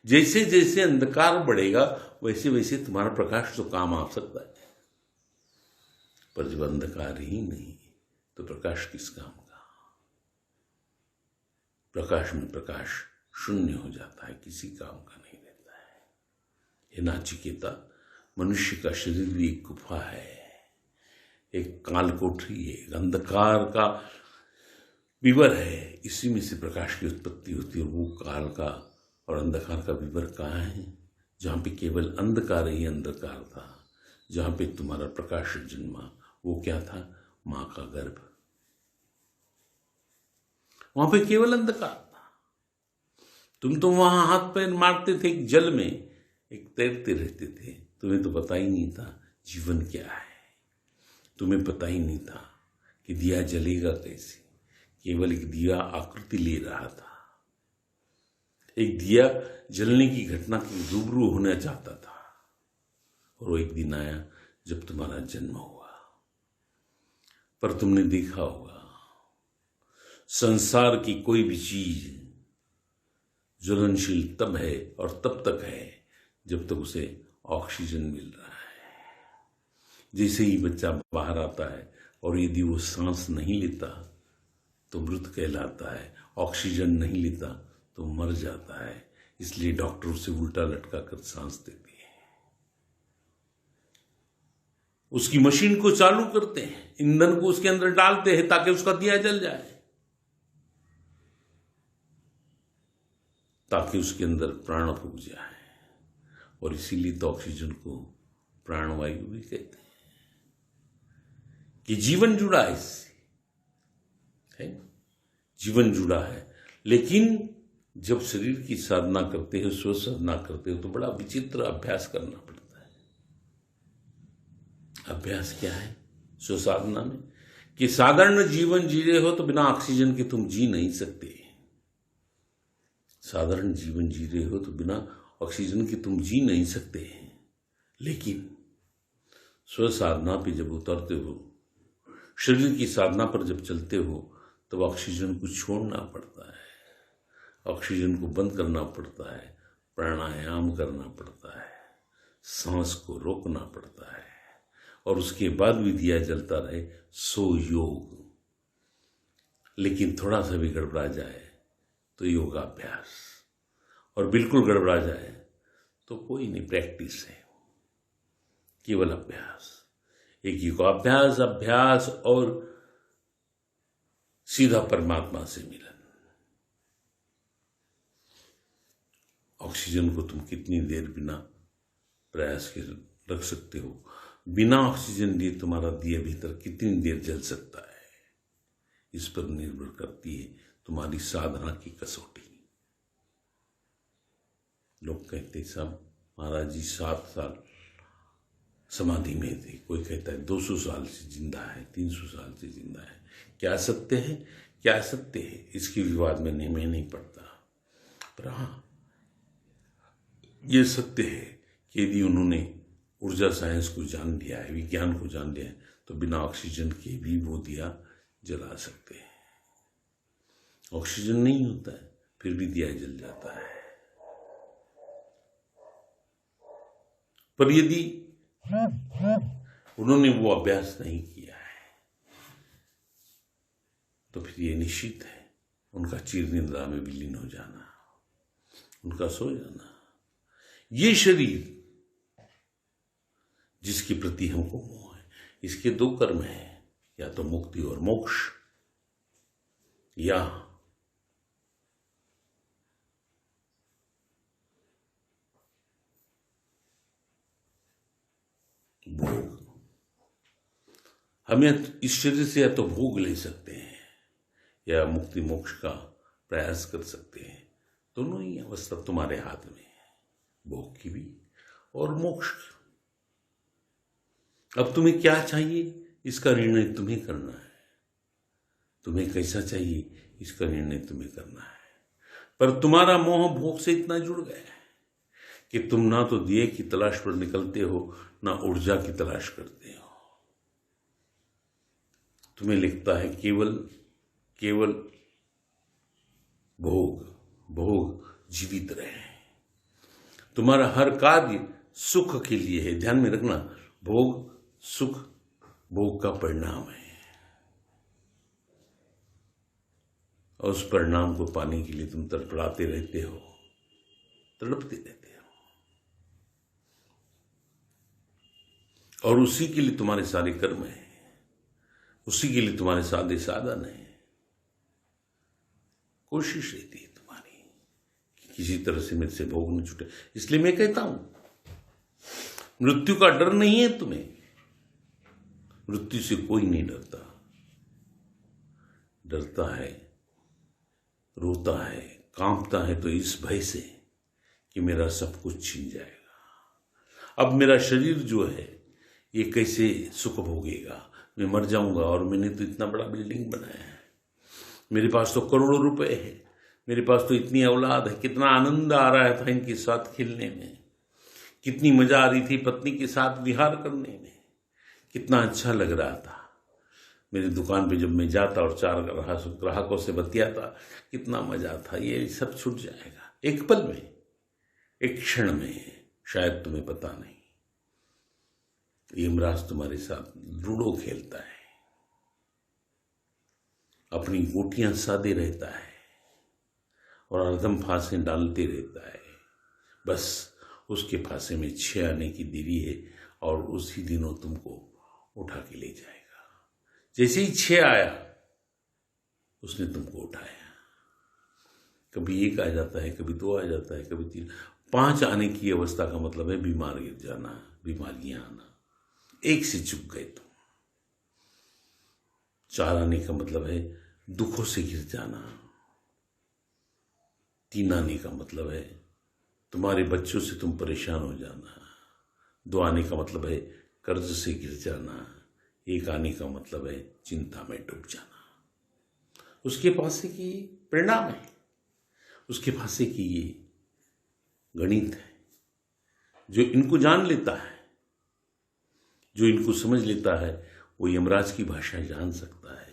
जैसे जैसे अंधकार बढ़ेगा वैसे वैसे तुम्हारा प्रकाश तो काम आ सकता है, पर जब अंधकार ही नहीं तो प्रकाश किस काम का? प्रकाश में प्रकाश शून्य हो जाता है, किसी काम का नहीं रहता है। ये नाचिकेता, मनुष्य का शरीर भी एक गुफा है, एक काल कोठरी है, एक अंधकार का विवर है। इसी में से प्रकाश की उत्पत्ति होती है। वो काल का और अंधकार का विवर कहाँ है? जहाँ पे केवल अंधकार ही अंधकार था, जहाँ पे तुम्हारा प्रकाश जन्मा, वो क्या था? माँ का गर्भ। वहां पे केवल अंधकार था। तुम तो वहां हाथ पैर मारते थे, एक जल में एक तैरते रहते थे। तुम्हें तो पता ही नहीं था जीवन क्या है। तुम्हें पता ही नहीं था कि दिया जलेगा कैसे। केवल एक दिया आकृति ले रहा था। एक दिया जलने की घटना के रूबरू होना चाहता था। और वो एक दिन आया जब तुम्हारा जन्म हुआ। पर तुमने देखा होगा, संसार की कोई भी चीज ज्वलनशील तब है और तब तक है जब तक उसे ऑक्सीजन मिल रहा है। जैसे ही बच्चा बाहर आता है और यदि वो सांस नहीं लेता तो मृत कहलाता है, ऑक्सीजन नहीं लेता तो मर जाता है। इसलिए डॉक्टर उसे उल्टा लटका कर सांस देते हैं, उसकी मशीन को चालू करते हैं, ईंधन को उसके अंदर डालते हैं ताकि उसका दिया जल जाए, ताकि उसके अंदर प्राण फूक जाए। और इसीलिए तो ऑक्सीजन को प्राणवायु भी कहते हैं, कि जीवन जुड़ा है इससे, है जीवन जुड़ा है। लेकिन जब शरीर की साधना करते हो, स्व साधना करते हो, तो बड़ा विचित्र अभ्यास करना पड़ता है। अभ्यास क्या है स्व साधना में? कि साधारण जीवन जी रहे हो तो बिना ऑक्सीजन के तुम जी नहीं सकते। साधारण जीवन जी रहे हो तो बिना ऑक्सीजन के तुम जी नहीं सकते हैं। लेकिन स्व साधना पे जब उतरते हो, शरीर की साधना पर जब चलते हो, तब ऑक्सीजन को छोड़ना पड़ता है, ऑक्सीजन को बंद करना पड़ता है, प्राणायाम करना पड़ता है, सांस को रोकना पड़ता है, और उसके बाद भी दिया जलता रहे, सो योग। लेकिन थोड़ा सा भी गड़बड़ा जाए तो योगाभ्यास, और बिल्कुल गड़बड़ा जाए तो कोई नहीं, प्रैक्टिस है, केवल अभ्यास। एक योगाभ्यास, अभ्यास और सीधा परमात्मा से मिलन। ऑक्सीजन को तुम कितनी देर बिना प्रयास के रख सकते हो? बिना ऑक्सीजन लिए तुम्हारा दिया भीतर कितनी देर जल सकता है, इस पर निर्भर करती है तुम्हारी साधना की कसौटी। लोग कहते साहब महाराज जी 7 साल समाधि में थे, कोई कहता है 200 साल से जिंदा है, 300 साल से जिंदा है। क्या सत्य है, क्या सत्य है, इसके विवाद में मैं नहीं पड़ता। पर हाँ, ये सत्य है कि यदि उन्होंने ऊर्जा साइंस को जान लिया है, विज्ञान को जान लिया है, तो बिना ऑक्सीजन के भी वो दिया जला सकते हैं। ऑक्सीजन नहीं होता है फिर भी दिया जल जाता है। पर यदि उन्होंने वो अभ्यास नहीं किया है, तो फिर ये निश्चित है उनका चिर निद्रा में विलीन हो जाना, उनका सो जाना। ये शरीर जिसके प्रति हमको मोह है, इसके दो कर्म हैं, या तो मुक्ति और मोक्ष, या भोग। हम इस शरीर से या तो भोग ले सकते हैं या मुक्ति मोक्ष का प्रयास कर सकते हैं। दोनों ही अवस्था तुम्हारे हाथ में है, भोग की भी और मोक्ष की। अब तुम्हें क्या चाहिए इसका निर्णय तुम्हें करना है, तुम्हें कैसा चाहिए इसका निर्णय तुम्हें करना है। पर तुम्हारा मोह भोग से इतना जुड़ गया है कि तुम ना तो दिए की तलाश पर निकलते हो, ना ऊर्जा की तलाश करते हो। तुम्हें लगता है केवल भोग जीवित रहे। तुम्हारा हर कार्य सुख के लिए है। ध्यान में रखना, भोग सुख भोग का परिणाम है, और उस परिणाम को पाने के लिए तुम तड़पड़ाते रहते हो, तड़पते रहते हो, और उसी के लिए तुम्हारे सारे कर्म हैं, उसी के लिए तुम्हारे सारे साधन हैं। कोशिश रहती है तुम्हारी कि किसी तरह से मेरे से भोग न छूटे। इसलिए मैं कहता हूं, मृत्यु का डर नहीं है तुम्हें, मृत्यु से कोई नहीं डरता। डरता है, रोता है, कांपता है तो इस भय से कि मेरा सब कुछ छीन जाएगा। अब मेरा शरीर जो है ये कैसे सुख भोगेगा, मैं मर जाऊंगा, और मैंने तो इतना बड़ा बिल्डिंग बनाया है, मेरे पास तो करोड़ों रुपए है, मेरे पास तो इतनी औलाद है, कितना आनंद आ रहा था इनके साथ खेलने में, कितनी मजा आ रही थी पत्नी के साथ विहार करने में, कितना अच्छा लग रहा था। मेरी दुकान पे जब मैं जाता और 4 ग्राहकों से बतियाता, कितना मजा था। ये सब छूट जाएगा एक पल में, एक क्षण में। शायद तुम्हें पता नहीं, यमराज तुम्हारे साथ लूडो खेलता है, अपनी गोटियां साधे रहता है और हरदम फांसे डालते रहता है। बस उसके फांसे में 6 आने की देरी है, और उसी दिनों तुमको उठा के ले जाएगा। जैसे ही 6 आया, उसने तुमको उठाया। कभी 1 आ जाता है, कभी 2 आ जाता है, कभी 3, 5 आने की अवस्था का मतलब है बीमार गिर जाना, बीमारियां आना। 1 से चूक गए तुम। 4 आने का मतलब है दुखों से गिर जाना। 3 आने का मतलब है तुम्हारे बच्चों से तुम परेशान हो जाना। 2 आने का मतलब है कर्ज से गिर जाना। 1 आने का मतलब है चिंता में डूब जाना। उसके पासे की परिणाम है, उसके पासे की ये गणित है। जो इनको जान लेता है, जो इनको समझ लेता है, वो यमराज की भाषा जान सकता है,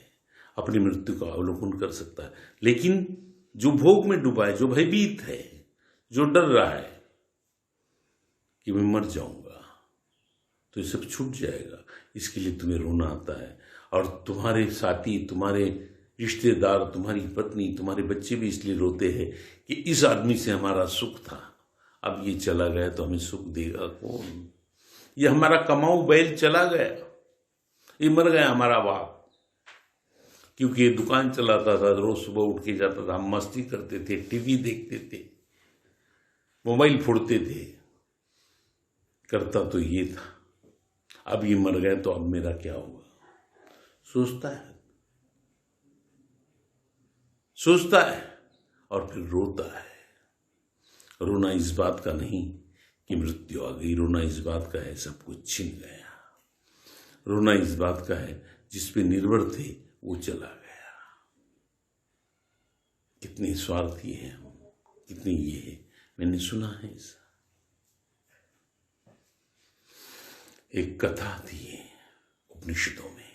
अपनी मृत्यु का अवलोकन कर सकता है। लेकिन जो भोग में डूबा है, जो भयभीत है, जो डर रहा है कि मैं मर जाऊंगा, तो ये सब छूट जाएगा। इसके लिए तुम्हें रोना आता है, और तुम्हारे साथी, तुम्हारे रिश्तेदार, तुम्हारी पत्नी, तुम्हारे बच्चे भी इसलिए रोते हैं कि इस आदमी से हमारा सुख था, अब ये चला गया तो हमें सुख देगा कौन। ये हमारा कमाऊ बैल चला गया, ये मर गया हमारा बाप। क्योंकि ये दुकान चलाता था, रोज सुबह उठ के जाता था, हम मस्ती करते थे, टीवी देखते थे, मोबाइल फोड़ते थे, करता तो ये था। अब ये मर गए तो अब मेरा क्या होगा। सोचता है और फिर रोता है। रोना इस बात का नहीं कि मृत्यु आ गई, रोना इस बात का है सब कुछ छिन गया। रोना इस बात का है जिस पे निर्भर थे वो चला गया। कितने स्वार्थी हैं हम, कितने ये है। मैंने सुना है ऐसा, एक कथा थी उपनिषदों में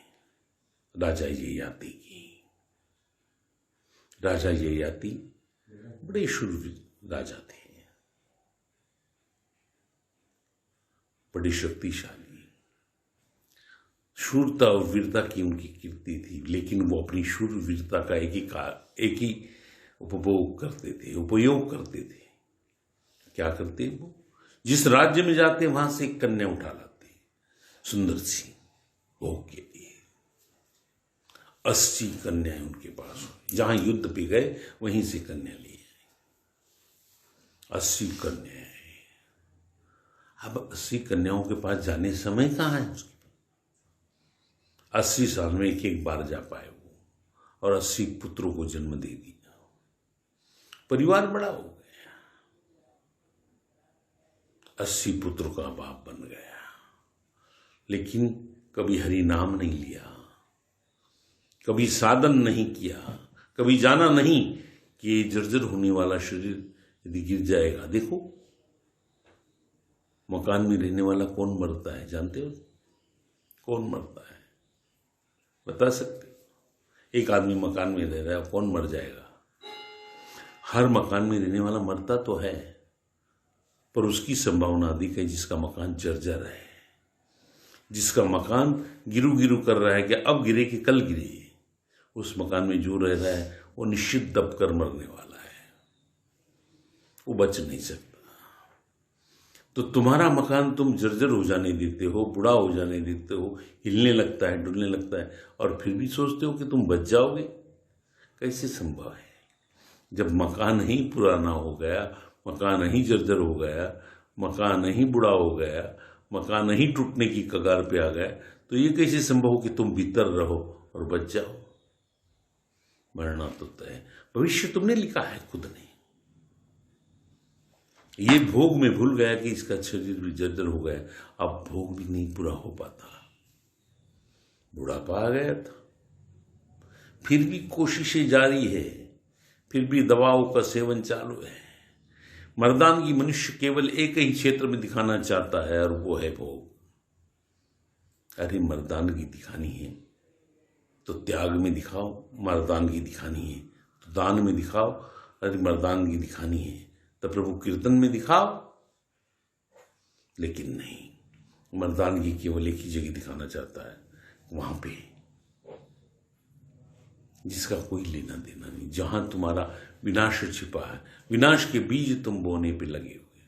राजा ययाति की। राजा ययाति बड़े शूरवीर राजा थे, बड़े शक्तिशाली। शूरता और वीरता की उनकी कीर्ति थी, लेकिन वो अपनी शूर वीरता का एक ही उपयोग करते थे। क्या करते वो? जिस राज्य में जाते वहां से एक कन्या उठा लाते, सुंदर सी, भोग के लिए। 80 कन्याएं उनके पास, जहां युद्ध पे गए वहीं से कन्या लिए। 80 कन्याएं। अब 80 कन्याओं के पास जाने समय कहाँ है उसके पास? 80 साल में एक बार जा पाए वो, और 80 पुत्रों को जन्म दे दिया। परिवार बड़ा हो गया, 80 पुत्रों का बाप बन गया, लेकिन कभी हरि नाम नहीं लिया, कभी साधन नहीं किया, कभी जाना नहीं कि जर्जर होने वाला शरीर यदि गिर जाएगा। देखो, मकान में रहने वाला कौन मरता है, जानते हो? कौन मरता है, बता सकते? एक आदमी मकान में रह रहा है, कौन मर जाएगा? हर मकान में रहने वाला मरता तो है, पर उसकी संभावना अधिक है जिसका मकान जर्जर है, जिसका मकान गिरू गिरू कर रहा है कि अब गिरे कि कल गिरे। उस मकान में जो रह रहा है वो निश्चित दबकर मरने वाला है, वो बच नहीं सकता। तो तुम्हारा मकान तुम जर्जर हो जाने देते हो, बुढ़ा हो जाने देते हो, हिलने लगता है, डुलने लगता है, और फिर भी सोचते हो कि तुम बच जाओगे। कैसे संभव है? जब मकान ही पुराना हो गया, मकान ही जर्जर हो गया, मकान ही बुढ़ा हो गया, मकान ही टूटने की कगार पे आ गया, तो ये कैसे संभव हो कि तुम भीतर रहो और बच जाओ? मरना तो तय। भविष्य तुमने लिखा है, खुद नहीं। ये भोग में भूल गया कि इसका शरीर भी जर्जर हो गया, अब भोग भी नहीं पूरा हो पाता, बुढ़ापा आ गया था। फिर भी कोशिशें जारी है, फिर भी दवाओं का सेवन चालू है। मर्दानगी मनुष्य केवल एक ही क्षेत्र में दिखाना चाहता है, और वो है भोग। अरे मर्दानगी दिखानी है तो त्याग में दिखाओ, मर्दानगी दिखानी है तो दान में दिखाओ, अरे मर्दानगी दिखानी है तो प्रभु कीर्तन में दिखाओ। लेकिन नहीं, मर्दानगी केवल एक ही जगह दिखाना चाहता है, वहां पे जिसका कोई लेना देना नहीं, जहां तुम्हारा विनाश छिपा है, विनाश के बीज तुम बोने पे लगे हुए।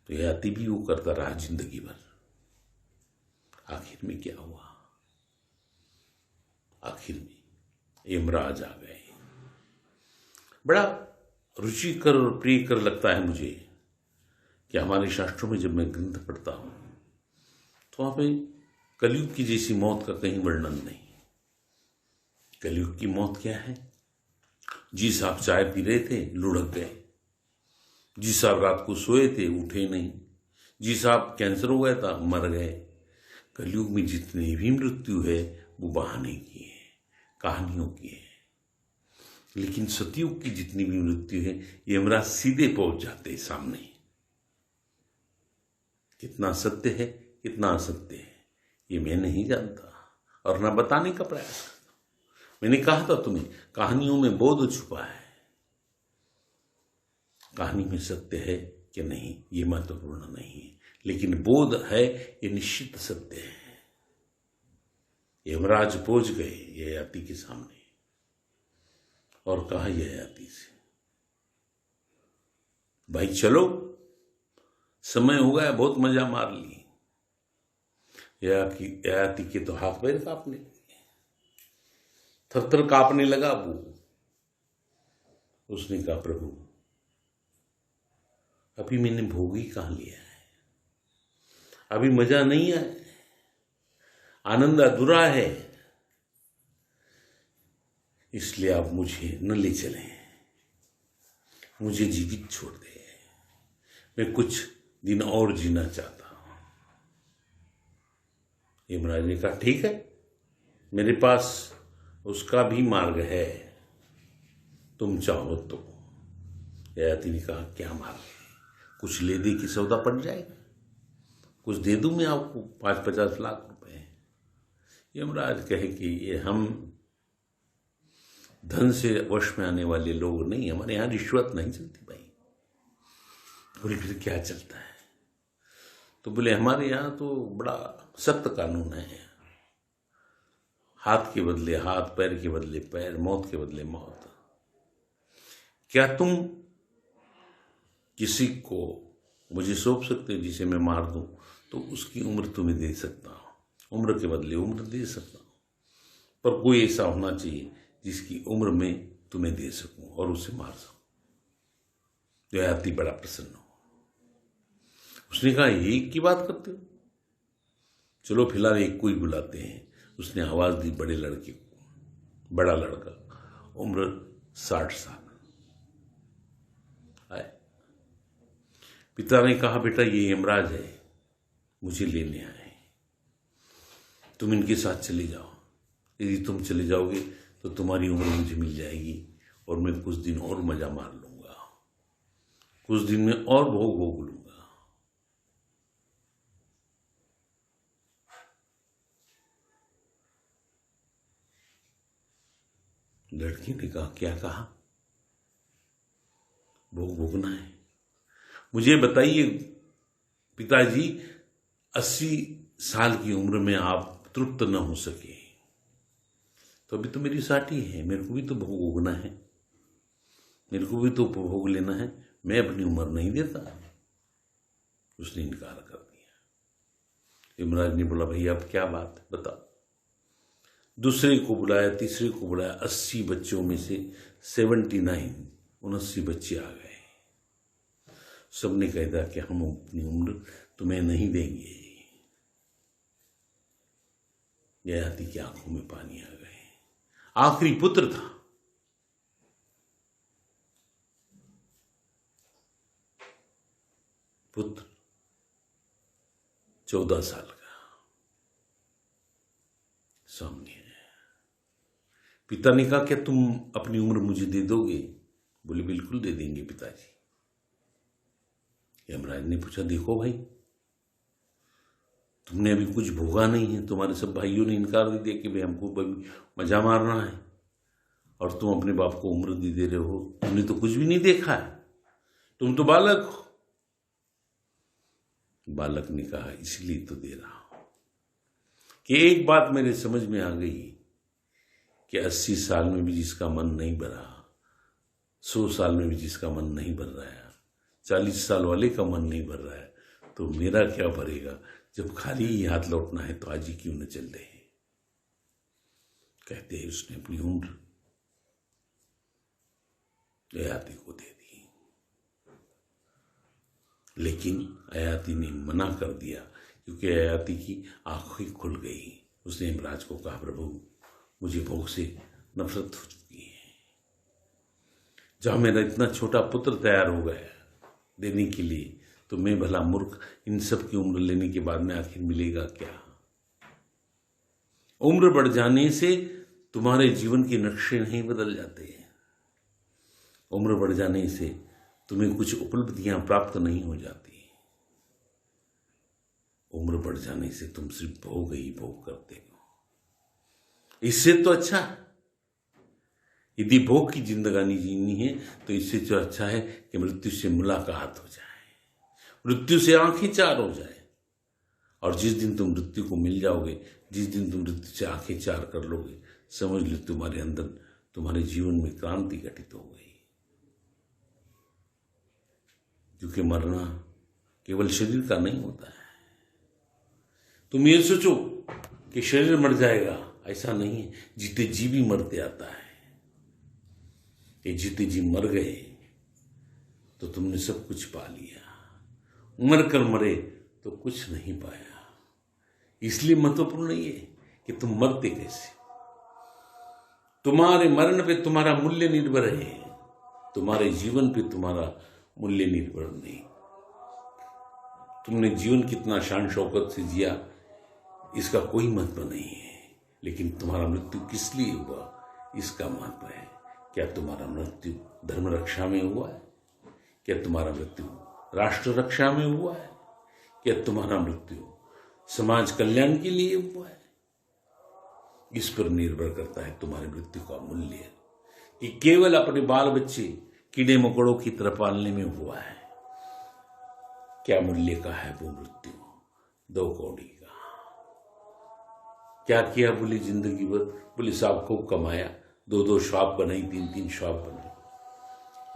तो याति भी वो करता रहा जिंदगी भर। आखिर में क्या हुआ? आखिर में यमराज आ गए। बड़ा रुचिकर और प्रियकर लगता है मुझे कि हमारे शास्त्रों में जब मैं ग्रंथ पढ़ता हूं तो वहां पे कलयुग की जैसी मौत का कहीं वर्णन नहीं। कलयुग की मौत क्या है? जी साहब चाय पी रहे थे, लुढ़क गए। जी साहब रात को सोए थे, उठे नहीं। जी साहब कैंसर हो गया था, मर गए। कलयुग में जितनी भी मृत्यु है वो बहाने की है, कहानियों की है। लेकिन सतयुग की जितनी भी मृत्यु है, यमराज सीधे पहुंच जाते हैं सामने। कितना सत्य है, कितना असत्य है, ये मैं नहीं जानता और ना बताने का प्रयास करता। मैंने कहा था तुम्हें, कहानियों में बोध छुपा है। कहानी में सत्य है कि नहीं ये महत्वपूर्ण नहीं है, लेकिन बोध है ये निश्चित सत्य है। यमराज पहुंच गए ययाति के सामने और कहा ययाति से, भाई चलो, समय हो गया, बहुत मजा मार ली। ययाति के तो हाथ पैर कांपने लगे, थरथर कांपने लगा वो। उसने कहा, प्रभु अभी मैंने भोग ही कहां लिया है, अभी मजा नहीं आया, आनंद अधूरा है, इसलिए आप मुझे न ले चलें, मुझे जीवित छोड़ दे, मैं कुछ दिन और जीना चाहता हूं। यमराज ने कहा, ठीक है, मेरे पास उसका भी मार्ग है, तुम चाहो तो। ययाति ने कहा, क्या मार्ग है? कुछ ले दे कि सौदा पड़ जाएगा, कुछ दे दूं मैं आपको 5-50 लाख रुपए। यमराज कहे कि ये हम धन से वश में आने वाले लोग नहीं, हमारे यहां रिश्वत नहीं चलती भाई। बोले, फिर क्या चलता है? तो बोले हमारे यहाँ तो बड़ा सख्त कानून है, हाथ के बदले हाथ, पैर के बदले पैर, मौत के बदले मौत। क्या तुम किसी को मुझे सौंप सकते हो जिसे मैं मार दूं तो उसकी उम्र तुम्हें दे सकता हूं, उम्र के बदले उम्र दे सकता हूं, पर कोई ऐसा होना चाहिए जिसकी उम्र में तुम्हें दे सकूं और उसे मार सकूं। जो आती बड़ा प्रसन्न हो। उसने कहा एक की बात करते हो, चलो फिलहाल एक को ही बुलाते हैं। उसने आवाज दी बड़े लड़के को, बड़ा लड़का, उम्र 60 साल आए। पिता ने कहा बेटा ये यमराज है, मुझे लेने आए, तुम इनके साथ चले जाओ। यदि तुम चले जाओगे तो तुम्हारी उम्र मुझे मिल जाएगी और मैं कुछ दिन और मजा मार लूंगा, कुछ दिन में और भोग भोग लूंगा। लड़की ने कहा क्या कहा? भोग भोगना है? मुझे बताइए पिताजी, 80 साल की उम्र में आप तृप्त न हो सके तो अभी तो मेरी 60 है, मेरे को भी तो भोग भोगना है, मेरे को भी तो उपभोग लेना है, मैं अपनी उम्र नहीं देता। उसने इनकार कर दिया। यमराज ने बोला भैया अब क्या बात बताओ। दूसरे को बुलाया, तीसरे को बुलाया, 80 बच्चों में से 79 बच्चे आ गए। सबने कह दिया कि हम अपनी उम्र तुम्हें नहीं देंगे। ययाति की आंखों में पानी आ गए। आखिरी पुत्र था, पुत्र 14 साल का सामने है। पिता ने कहा क्या तुम अपनी उम्र मुझे दे दोगे? बोले बिल्कुल दे देंगे पिताजी। यमराज ने पूछा देखो भाई, तुमने अभी कुछ भोगा नहीं है, तुम्हारे सब भाइयों ने इनकार दे दिया कि भाई हमको मजा मारना है, और तुम अपने बाप को उम्र दे रहे हो, तुमने तो कुछ भी नहीं देखा है, तुम तो बालक हो। बालक ने कहा इसलिए तो दे रहा हूं कि एक बात मेरे समझ में आ गई कि 80 साल में भी जिसका मन नहीं भरा, 100 साल में भी जिसका मन नहीं भर रहा है, 40 साल वाले का मन नहीं भर रहा है, तो मेरा क्या भरेगा? जब खाली ही हाथ लौटना है तो आज ही क्यों न चल रहे। कहते हैं उसने अपनी उम्र ययाति को दे दी, लेकिन ययाति ने मना कर दिया क्योंकि ययाति की आंखें खुल गई। उसने यमराज को कहा प्रभु मुझे भोग से नफरत हो चुकी है, जहां मेरा इतना छोटा पुत्र तैयार हो गया देने के लिए, तो मैं भला मूर्ख इन सब की उम्र लेने के बाद में आखिर मिलेगा क्या? उम्र बढ़ जाने से तुम्हारे जीवन के नक्शे नहीं बदल जाते हैं। उम्र बढ़ जाने से तुम्हें कुछ उपलब्धियां प्राप्त नहीं हो जाती। उम्र बढ़ जाने से तुम सिर्फ भोग ही भोग करते हो। इससे तो अच्छा, यदि भोग की जिंदगानी जीनी है तो इससे तो अच्छा है कि मृत्यु से मुलाकात हो जाए, मृत्यु से आंखें चार हो जाए। और जिस दिन तुम मृत्यु को मिल जाओगे, जिस दिन तुम मृत्यु से आंखें चार कर लोगे, समझ लो तुम्हारे अंदर, तुम्हारे जीवन में क्रांति घटित हो गई। क्योंकि मरना केवल शरीर का नहीं होता है। तुम ये सोचो कि शरीर मर जाएगा, ऐसा नहीं है। जीते जी भी मरते आता है। ये जीते जी मर गए तो तुमने सब कुछ पा लिया, मर कर मरे तो कुछ नहीं पाया। इसलिए महत्वपूर्ण ये कि तुम मरते कैसे। तुम्हारे मरण पे तुम्हारा मूल्य निर्भर है, तुम्हारे जीवन पे तुम्हारा मूल्य निर्भर नहीं। तुमने जीवन कितना शान शौकत से जिया इसका कोई महत्व नहीं है, लेकिन तुम्हारा मृत्यु किस लिए हुआ इसका महत्व है। क्या तुम्हारा मृत्यु धर्म रक्षा में हुआ है? क्या तुम्हारा मृत्यु राष्ट्र रक्षा में हुआ है? क्या तुम्हारा मृत्यु समाज कल्याण के लिए हुआ है? इस पर निर्भर करता है तुम्हारे मृत्यु का मूल्य, कि केवल अपने बाल बच्चे कीड़े मकोड़ों की तरह पालने में हुआ है। क्या मूल्य का है वो मृत्यु? 2 कौड़ी का। क्या किया बोले जिंदगी भर? बोले साहब खूब कमाया, 2-2 शॉप बनाई, 3-3 शॉप बनाई,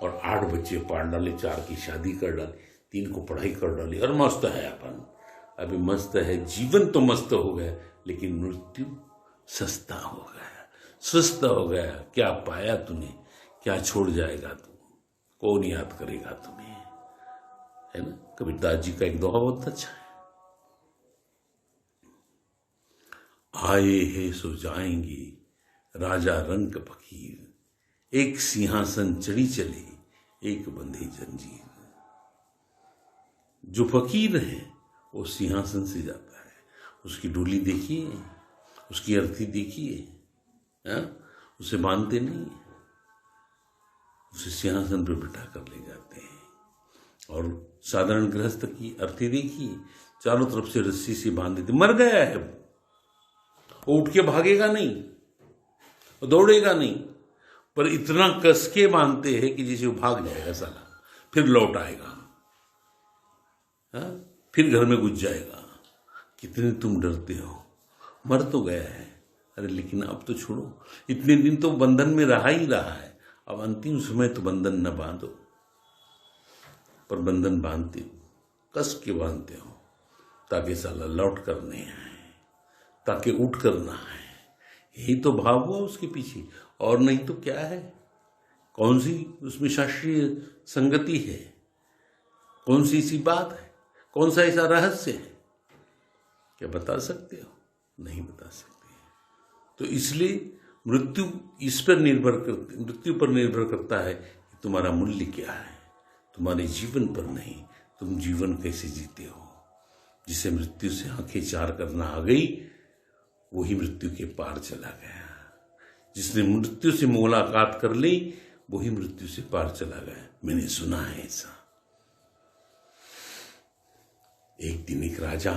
और 8 बच्चे पाल डाले, 4 की शादी कर डाली, 3 को पढ़ाई कर डाली, और मस्त है अपन। अभी मस्त है, जीवन तो मस्त हो गया, लेकिन मृत्यु सस्ता हो गया, सस्ता हो गया। क्या पाया तूने? क्या छोड़ जाएगा तू? कौन याद करेगा तुम्हें? है ना? कबीरदास जी का एक दोहा बहुत अच्छा है, आए हैं सो जाएंगे राजा रंक फकीर, एक सिंहासन चढ़ी चले, एक बंधे जंजीर। जो फकीर है वो सिंहासन से जाता है, उसकी डोली देखिए, उसकी अर्थी देखिए, उसे बांधते नहीं, उसे सिंहासन पर बिठा कर ले जाते हैं। और साधारण गृहस्थ की अर्थी देखिए, चारों तरफ से रस्सी से बांध देते, मर गया है वो उठ के भागेगा नहीं, वो दौड़ेगा नहीं, पर इतना कस के बांधते हैं कि जैसे वो भाग जाएगा साला, फिर लौट आएगा, फिर घर में घुस जाएगा। कितने तुम डरते हो, मर तो गया है, अरे लेकिन अब तो छोड़ो, इतने दिन तो बंधन में रहा ही रहा है, अब अंतिम समय तो बंधन न बांधो। पर बंधन बांधते हो, कस के बांधते हो, ताकि साला लौट कर नहीं आए, ताकि उठ कर ना आए। यही तो भाव हुआ उसके पीछे, और नहीं तो क्या है? कौन सी उसमें शास्त्रीय संगति है? कौन सी ऐसी बात है? कौन सा ऐसा रहस्य है? क्या बता सकते हो? नहीं बता सकते। तो इसलिए मृत्यु पर निर्भर करता है कि तुम्हारा मूल्य क्या है, तुम्हारे जीवन पर नहीं। तुम जीवन कैसे जीते हो? जिसे मृत्यु से आंखें चार करना आ गई, वही मृत्यु के पार चला गया। जिसने मृत्यु से मुलाकात कर ली, वही मृत्यु से पार चला गया। मैंने सुना है ऐसा। एक दिन एक राजा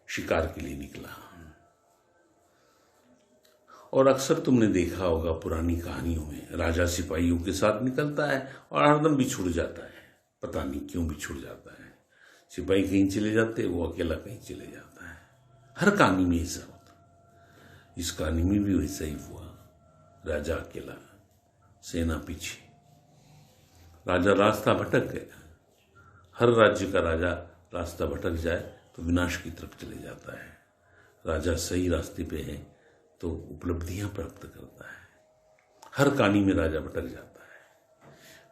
शिकार के लिए निकला, और अक्सर तुमने देखा होगा पुरानी कहानियों में, राजा सिपाहियों के साथ निकलता है और हरदम बिछुड़ जाता है। पता नहीं क्यों बिछुड़ जाता है। सिपाही कहीं चले जाते, वो अकेला कहीं चले जाता है। हर कहानी में ऐसा होता, इस कहानी में भी वैसा ही हुआ। राजा अकेला, सेना पीछे, राजा रास्ता भटक गया। हर राज्य का राजा रास्ता भटक जाए तो विनाश की तरफ चले जाता है। राजा सही रास्ते पे है तो उपलब्धियां प्राप्त करता है। हर कहानी में राजा भटक जाता है।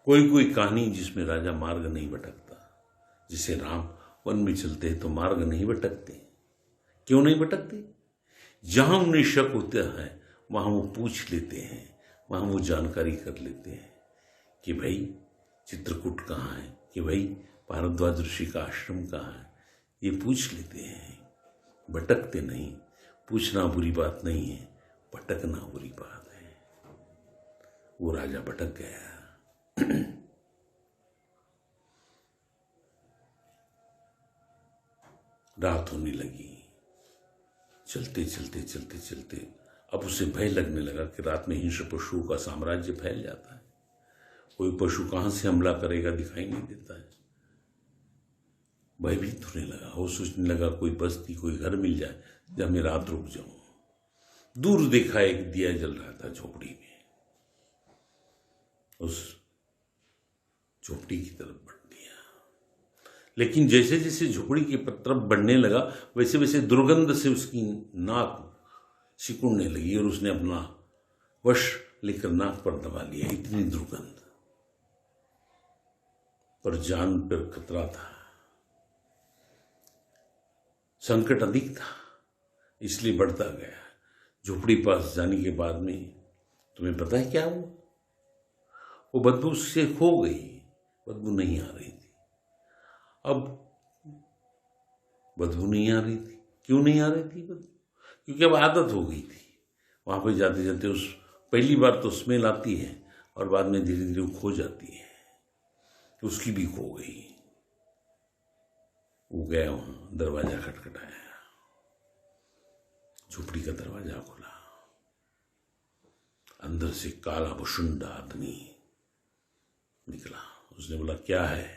कोई कोई कहानी जिसमें राजा मार्ग नहीं भटकता, जिसे राम वन में चलते हैं तो मार्ग नहीं भटकते। क्यों नहीं भटकते? जहां उन्हें शक होता है वहां वो पूछ लेते हैं, वहां वो जानकारी कर लेते हैं कि भाई चित्रकूट कहाँ है, कि भाई भारद्वाज ऋषि का आश्रम कहाँ है। ये पूछ लेते हैं, भटकते नहीं। पूछना बुरी बात नहीं है, भटकना बुरी बात है। वो राजा भटक गया। रात होने लगी। चलते चलते चलते चलते अब उसे भय लगने लगा कि रात में हिंस्र पशुओं का साम्राज्य फैल जाता है। कोई पशु कहां से हमला करेगा दिखाई नहीं देता है। भयभीत होने लगा। वो सोचने लगा कोई बस्ती, कोई घर मिल जाए जहां मैं रात रुक जाऊं। दूर देखा एक दिया जल रहा था झोपड़ी में। उस झोपड़ी की तरफ बढ़ दिया, लेकिन जैसे जैसे झोपड़ी की तरफ बढ़ने लगा वैसे वैसे दुर्गंध से उसकी नाक सिकुड़ने लगी और उसने अपना वश लेकर नाक पर दबा लिया। इतनी दुर्गंध, पर जान पर खतरा था, संकट अधिक था, इसलिए बढ़ता गया। झोपड़ी पास जाने के बाद में तुम्हें पता है क्या हुआ? वो बदबू से खो गई। बदबू नहीं आ रही थी। अब बदबू नहीं आ रही थी। क्यों नहीं आ रही थी बदबू? क्योंकि अब आदत हो गई थी। वहां पे जाते जाते उस पहली बार तो स्मेल आती है और बाद में धीरे धीरे वो खो जाती है। तो उसकी भी खो गई। वो गया, वहां दरवाजा खटखटाया, झोपड़ी का दरवाजा खुला। अंदर से काला भुशुंडा आदमी निकला। उसने बोला क्या है?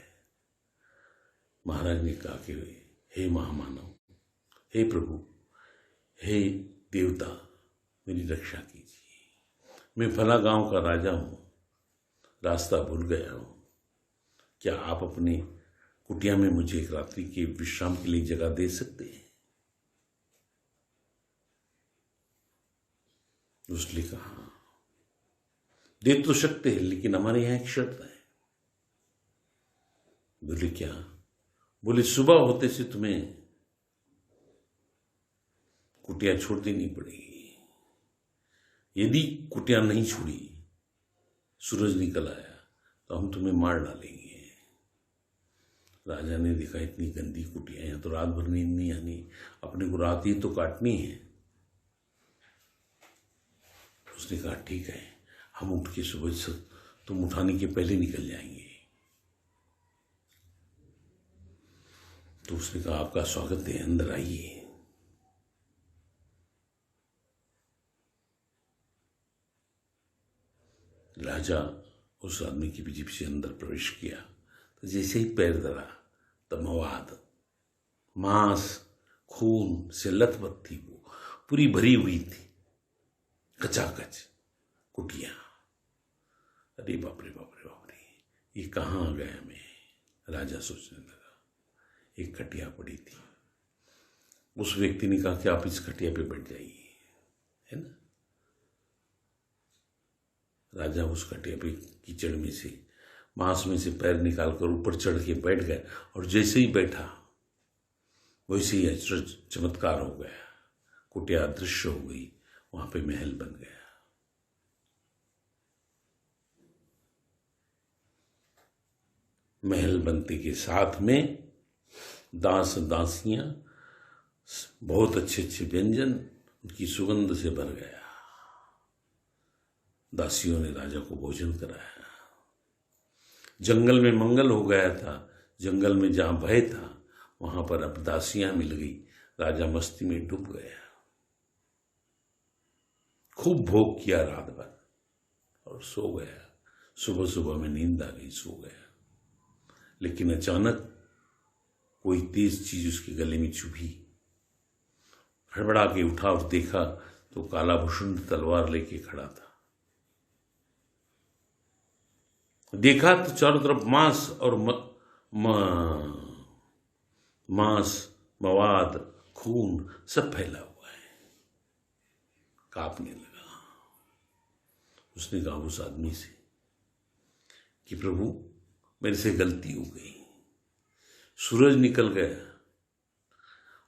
महाराज ने कहा कि हे महामानव, हे प्रभु, हे देवता, मेरी रक्षा कीजिए। मैं फला गांव का राजा हूं, रास्ता भूल गया हूं। क्या आप अपने कुटिया में मुझे एक रात्रि के विश्राम के लिए जगह दे सकते हैं? उसने कहा, दे तो सकते हैं, लेकिन हमारे यहां एक शर्त है। बोले, क्या? बोले, सुबह होते से तुम्हें कुटिया छोड़ देनी पड़ेगी। यदि कुटिया नहीं छोड़ी, सूरज निकल आया तो हम तुम्हें मार डालेंगे। राजा ने देखा, इतनी गंदी कुटिया, यहां तो रात भर नींद नहीं आनी, अपने को रात ही तो काटनी है। उसने कहा, ठीक है, हम उठ के सुबह से तुम उठाने के पहले निकल जाएंगे। तो उसने कहा, आपका स्वागत है, अंदर आइए। राजा उस आदमी के पीछे पीछे अंदर प्रवेश किया तो जैसे ही पैर धरा तो मवाद, मांस, खून से लथपथ थी, वो पूरी भरी हुई थी, कचाकच कुटिया। अरे बाप रे बाप रे बाप रे, ये कहाँ आ गया मैं? राजा सोचने लगा। एक खटिया पड़ी थी। उस व्यक्ति ने कहा कि आप इस खटिया पे बैठ जाइए, है ना। राजा उस खटिया पे कीचड़ में से, मांस में से पैर निकालकर ऊपर चढ़ के बैठ गया, और जैसे ही बैठा वैसे ही अचरज चमत्कार हो गया। कुटिया अदृश्य हो गई, वहां पे महल बन गया। महल बनते के साथ में दास दासियां, बहुत अच्छे अच्छे व्यंजन, उनकी सुगंध से भर गया। दासियों ने राजा को भोजन कराया। जंगल में मंगल हो गया था। जंगल में जहां भय था वहां पर अब दासियां मिल गई। राजा मस्ती में डूब गया, खूब भोग किया रात भर और सो गया। सुबह सुबह में नींद आ गई, सो गया। लेकिन अचानक कोई तेज चीज उसके गले में चुभी। हड़बड़ा के उठा और देखा तो काला भुषुंड तलवार लेके खड़ा था। देखा तो चारों तरफ मांस और मांस, मवाद, खून सब फैला हुआ है। कांपने लगा। उसने कहा उस आदमी से कि प्रभु, मेरे से गलती हो गई। सूरज निकल गया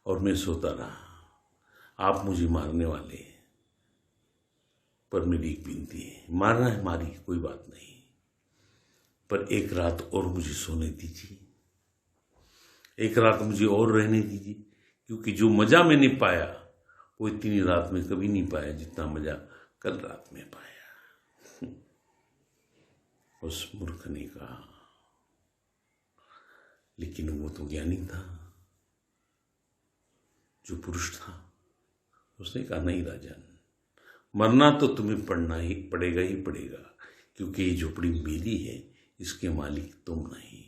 और मैं सोता रहा। आप मुझे मारने वाले हैं, पर मेरी एक विनती है। मारना है, मारी, कोई बात नहीं, पर एक रात और मुझे सोने दीजिए, एक रात मुझे और रहने दीजिए, क्योंकि जो मजा मैंने पाया वो इतनी रात में कभी नहीं पाया जितना मजा कल रात में पाया। उस मूर्ख ने कहा, लेकिन वो तो ज्ञानी था, जो पुरुष था। उसने कहा, नहीं राजन, मरना तो तुम्हें पड़ना ही पड़ेगा, क्योंकि ये झोपड़ी मेरी है, इसके मालिक तुम नहीं।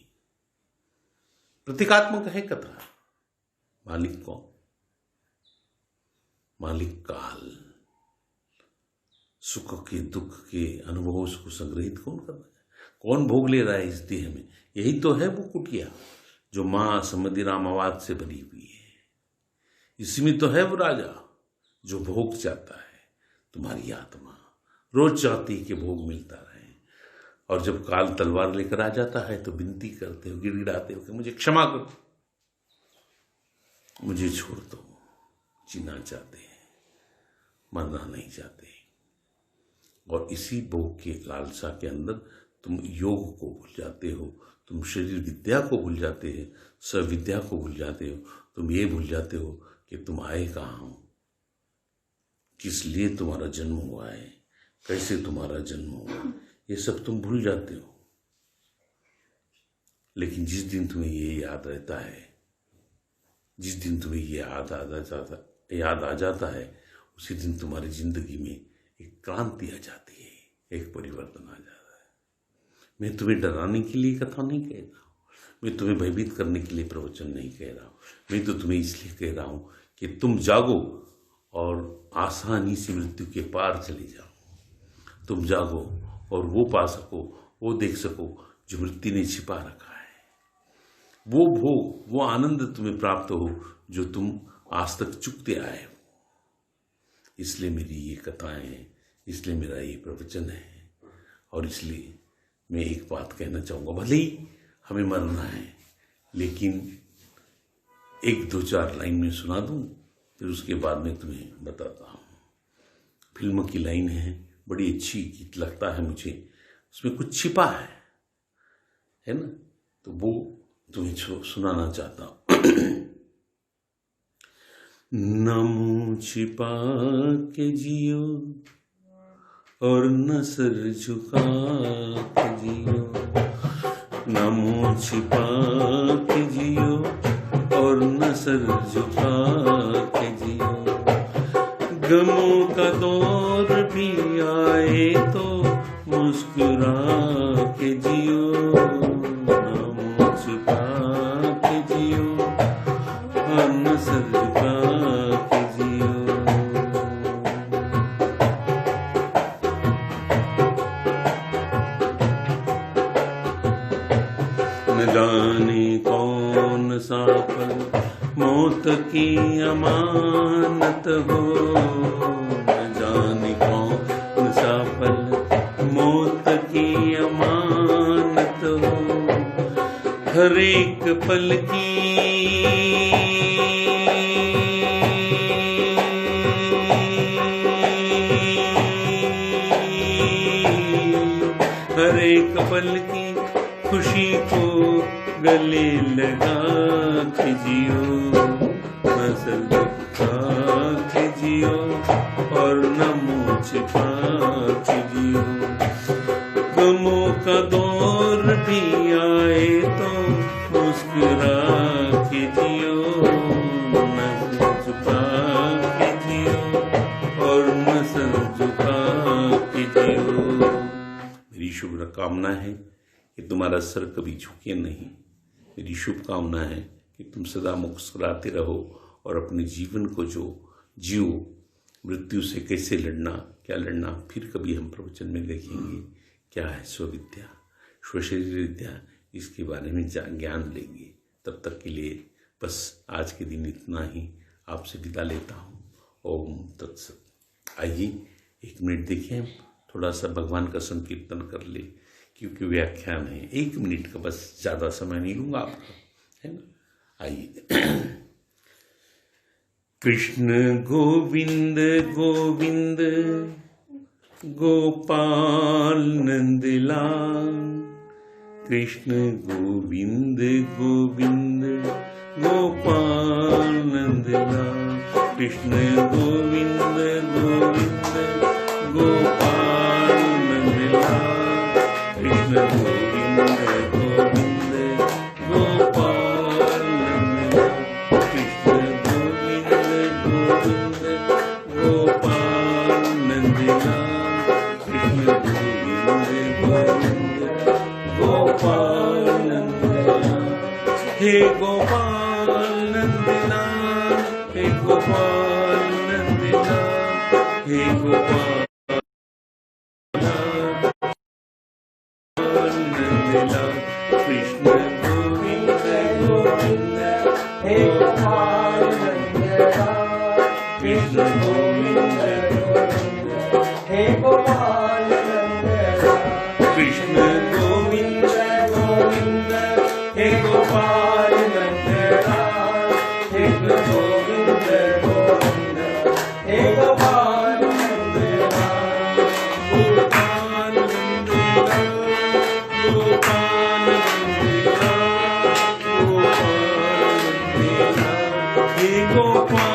प्रतीकात्मक है कथा। मालिक कौन? मालिक काल। सुख के दुख के अनुभवों को संग्रहित कौन कर रहा है? कौन भोग ले रहा है इस देह में? यही तो है वो कुटिया जो मांस, मदिरा, मवाद से भरी हुई है। इसमें तो है वो राजा जो भोग चाहता है। तुम्हारी आत्मा रोज चाहती है कि भोग मिलता रहे, और जब काल तलवार लेकर आ जाता है तो विनती करते हो, गिड़गिड़ाते हो कि मुझे क्षमा करो, मुझे छोड़ दो। जीना चाहते हैं, मरना नहीं चाहते। और इसी भोग के लालसा के अंदर तुम योग को भूल जाते हो, तुम शरीर विद्या को भूल जाते हो, सविद्या को भूल जाते हो। तुम ये भूल जाते हो कि तुम आए कहाँ हो, किस लिए तुम्हारा जन्म हुआ है, कैसे तुम्हारा जन्म हुआ, ये सब तुम भूल जाते हो। लेकिन जिस दिन तुम्हें ये याद रहता है, जिस दिन तुम्हें ये याद आ जाता है, उसी दिन तुम्हारी जिंदगी में एक क्रांति आ जाती है, एक परिवर्तन आ जाता है। मैं तुम्हें डराने के लिए कथा नहीं कह रहा हूँ, मैं तुम्हें भयभीत करने के लिए प्रवचन नहीं कह रहा हूँ। मैं तो तुम्हें इसलिए कह रहा हूँ कि तुम जागो और आसानी से मृत्यु के पार चले जाओ। तुम जागो और वो पा सको, वो देख सको जो मृत्यु ने छिपा रखा है। वो भोग, वो आनंद तुम्हें प्राप्त हो जो तुम आज तक चुकते आए हो। इसलिए मेरी ये कथाएं हैं, इसलिए मेरा ये प्रवचन है। और इसलिए मैं एक बात कहना चाहूँगा, भले ही हमें मरना है, लेकिन 1-2-4 लाइन में सुना दूँ, फिर उसके बाद में तुम्हें बताता हूँ। फिल्म की लाइन है, बड़ी अच्छी गीत लगता है मुझे, उसमें कुछ छिपा है ना, तो वो तुम्हें सुनाना चाहता हूँ। न मुँह छिपा के जियो और न सर झुका के जियो, न मुँह छिपा के जियो और न सर झुका के जियो। गमों का दौर भी आए तो मुस्कुरा के जियो, न मुँह छिपा के जियो और न सर झुका के जियो। न जाने कौन सा पल मौत की अमानत हो, न जाने कौन सा पल मौत की अमानत हो। हर एक पल की हर एक पल की खुशी को गले लगा के जियो, न सर झुका के जियो और न मुँह छिपा के जियो। गमों का दौर भी आए तो मुस्कुरा के जियो, न सर झुका के जियो और न सर झुका के जियो। मेरी शुभकामना है कि तुम्हारा सर कभी झुके नहीं। मेरी शुभकामना है कि तुम सदा मुस्कुराते रहो और अपने जीवन को जो जियो। मृत्यु से कैसे लड़ना, क्या लड़ना, फिर कभी हम प्रवचन में देखेंगे। क्या है स्वविद्या, स्वशरीर विद्या, इसके बारे में ज्ञान लेंगे। तब तक के लिए बस आज के दिन इतना ही, आपसे विदा लेता हूँ। ओम तत्सत। आइए 1 मिनट देखें, थोड़ा सा भगवान का संकीर्तन कर ले, क्योंकि व्याख्यान है 1 मिनट का, बस ज़्यादा समय नहीं लूँगा आपका, है ना। आइए। कृष्ण गोविंद गोविंद गोपाल नंदलाल, कृष्ण गोविंद गोविंद गोपाल नंदलाल, कृष्ण गोविंद गोविंद गोपाल नंदलाल, कृष्ण गोविंद गोविंद गोपाल नंदलाल, कृष्ण गोविंद गोविंद गोपाल नंदलाल, कृष्ण गोविंद गोविंद गोपाल नंदलाल। हे गोपाल नंदलाल, हे गोपाल नंदलाल, हे गोपाल नंदलाल, कृष्ण गोविंद गोविंद हे गोपाल नंदलाल, कृष्ण गोविंद गोविंद हे गोपाल नंदलाल, कृष्ण गोविंद गोविंद हे गोपाल नंदलाल, कृष्ण गोविंद गोविंद हे गोपाल नंदलाल, गोपाल नंदलाल, गोपाल नंदलाल, गोपाल नंदलाल, हे गोपाल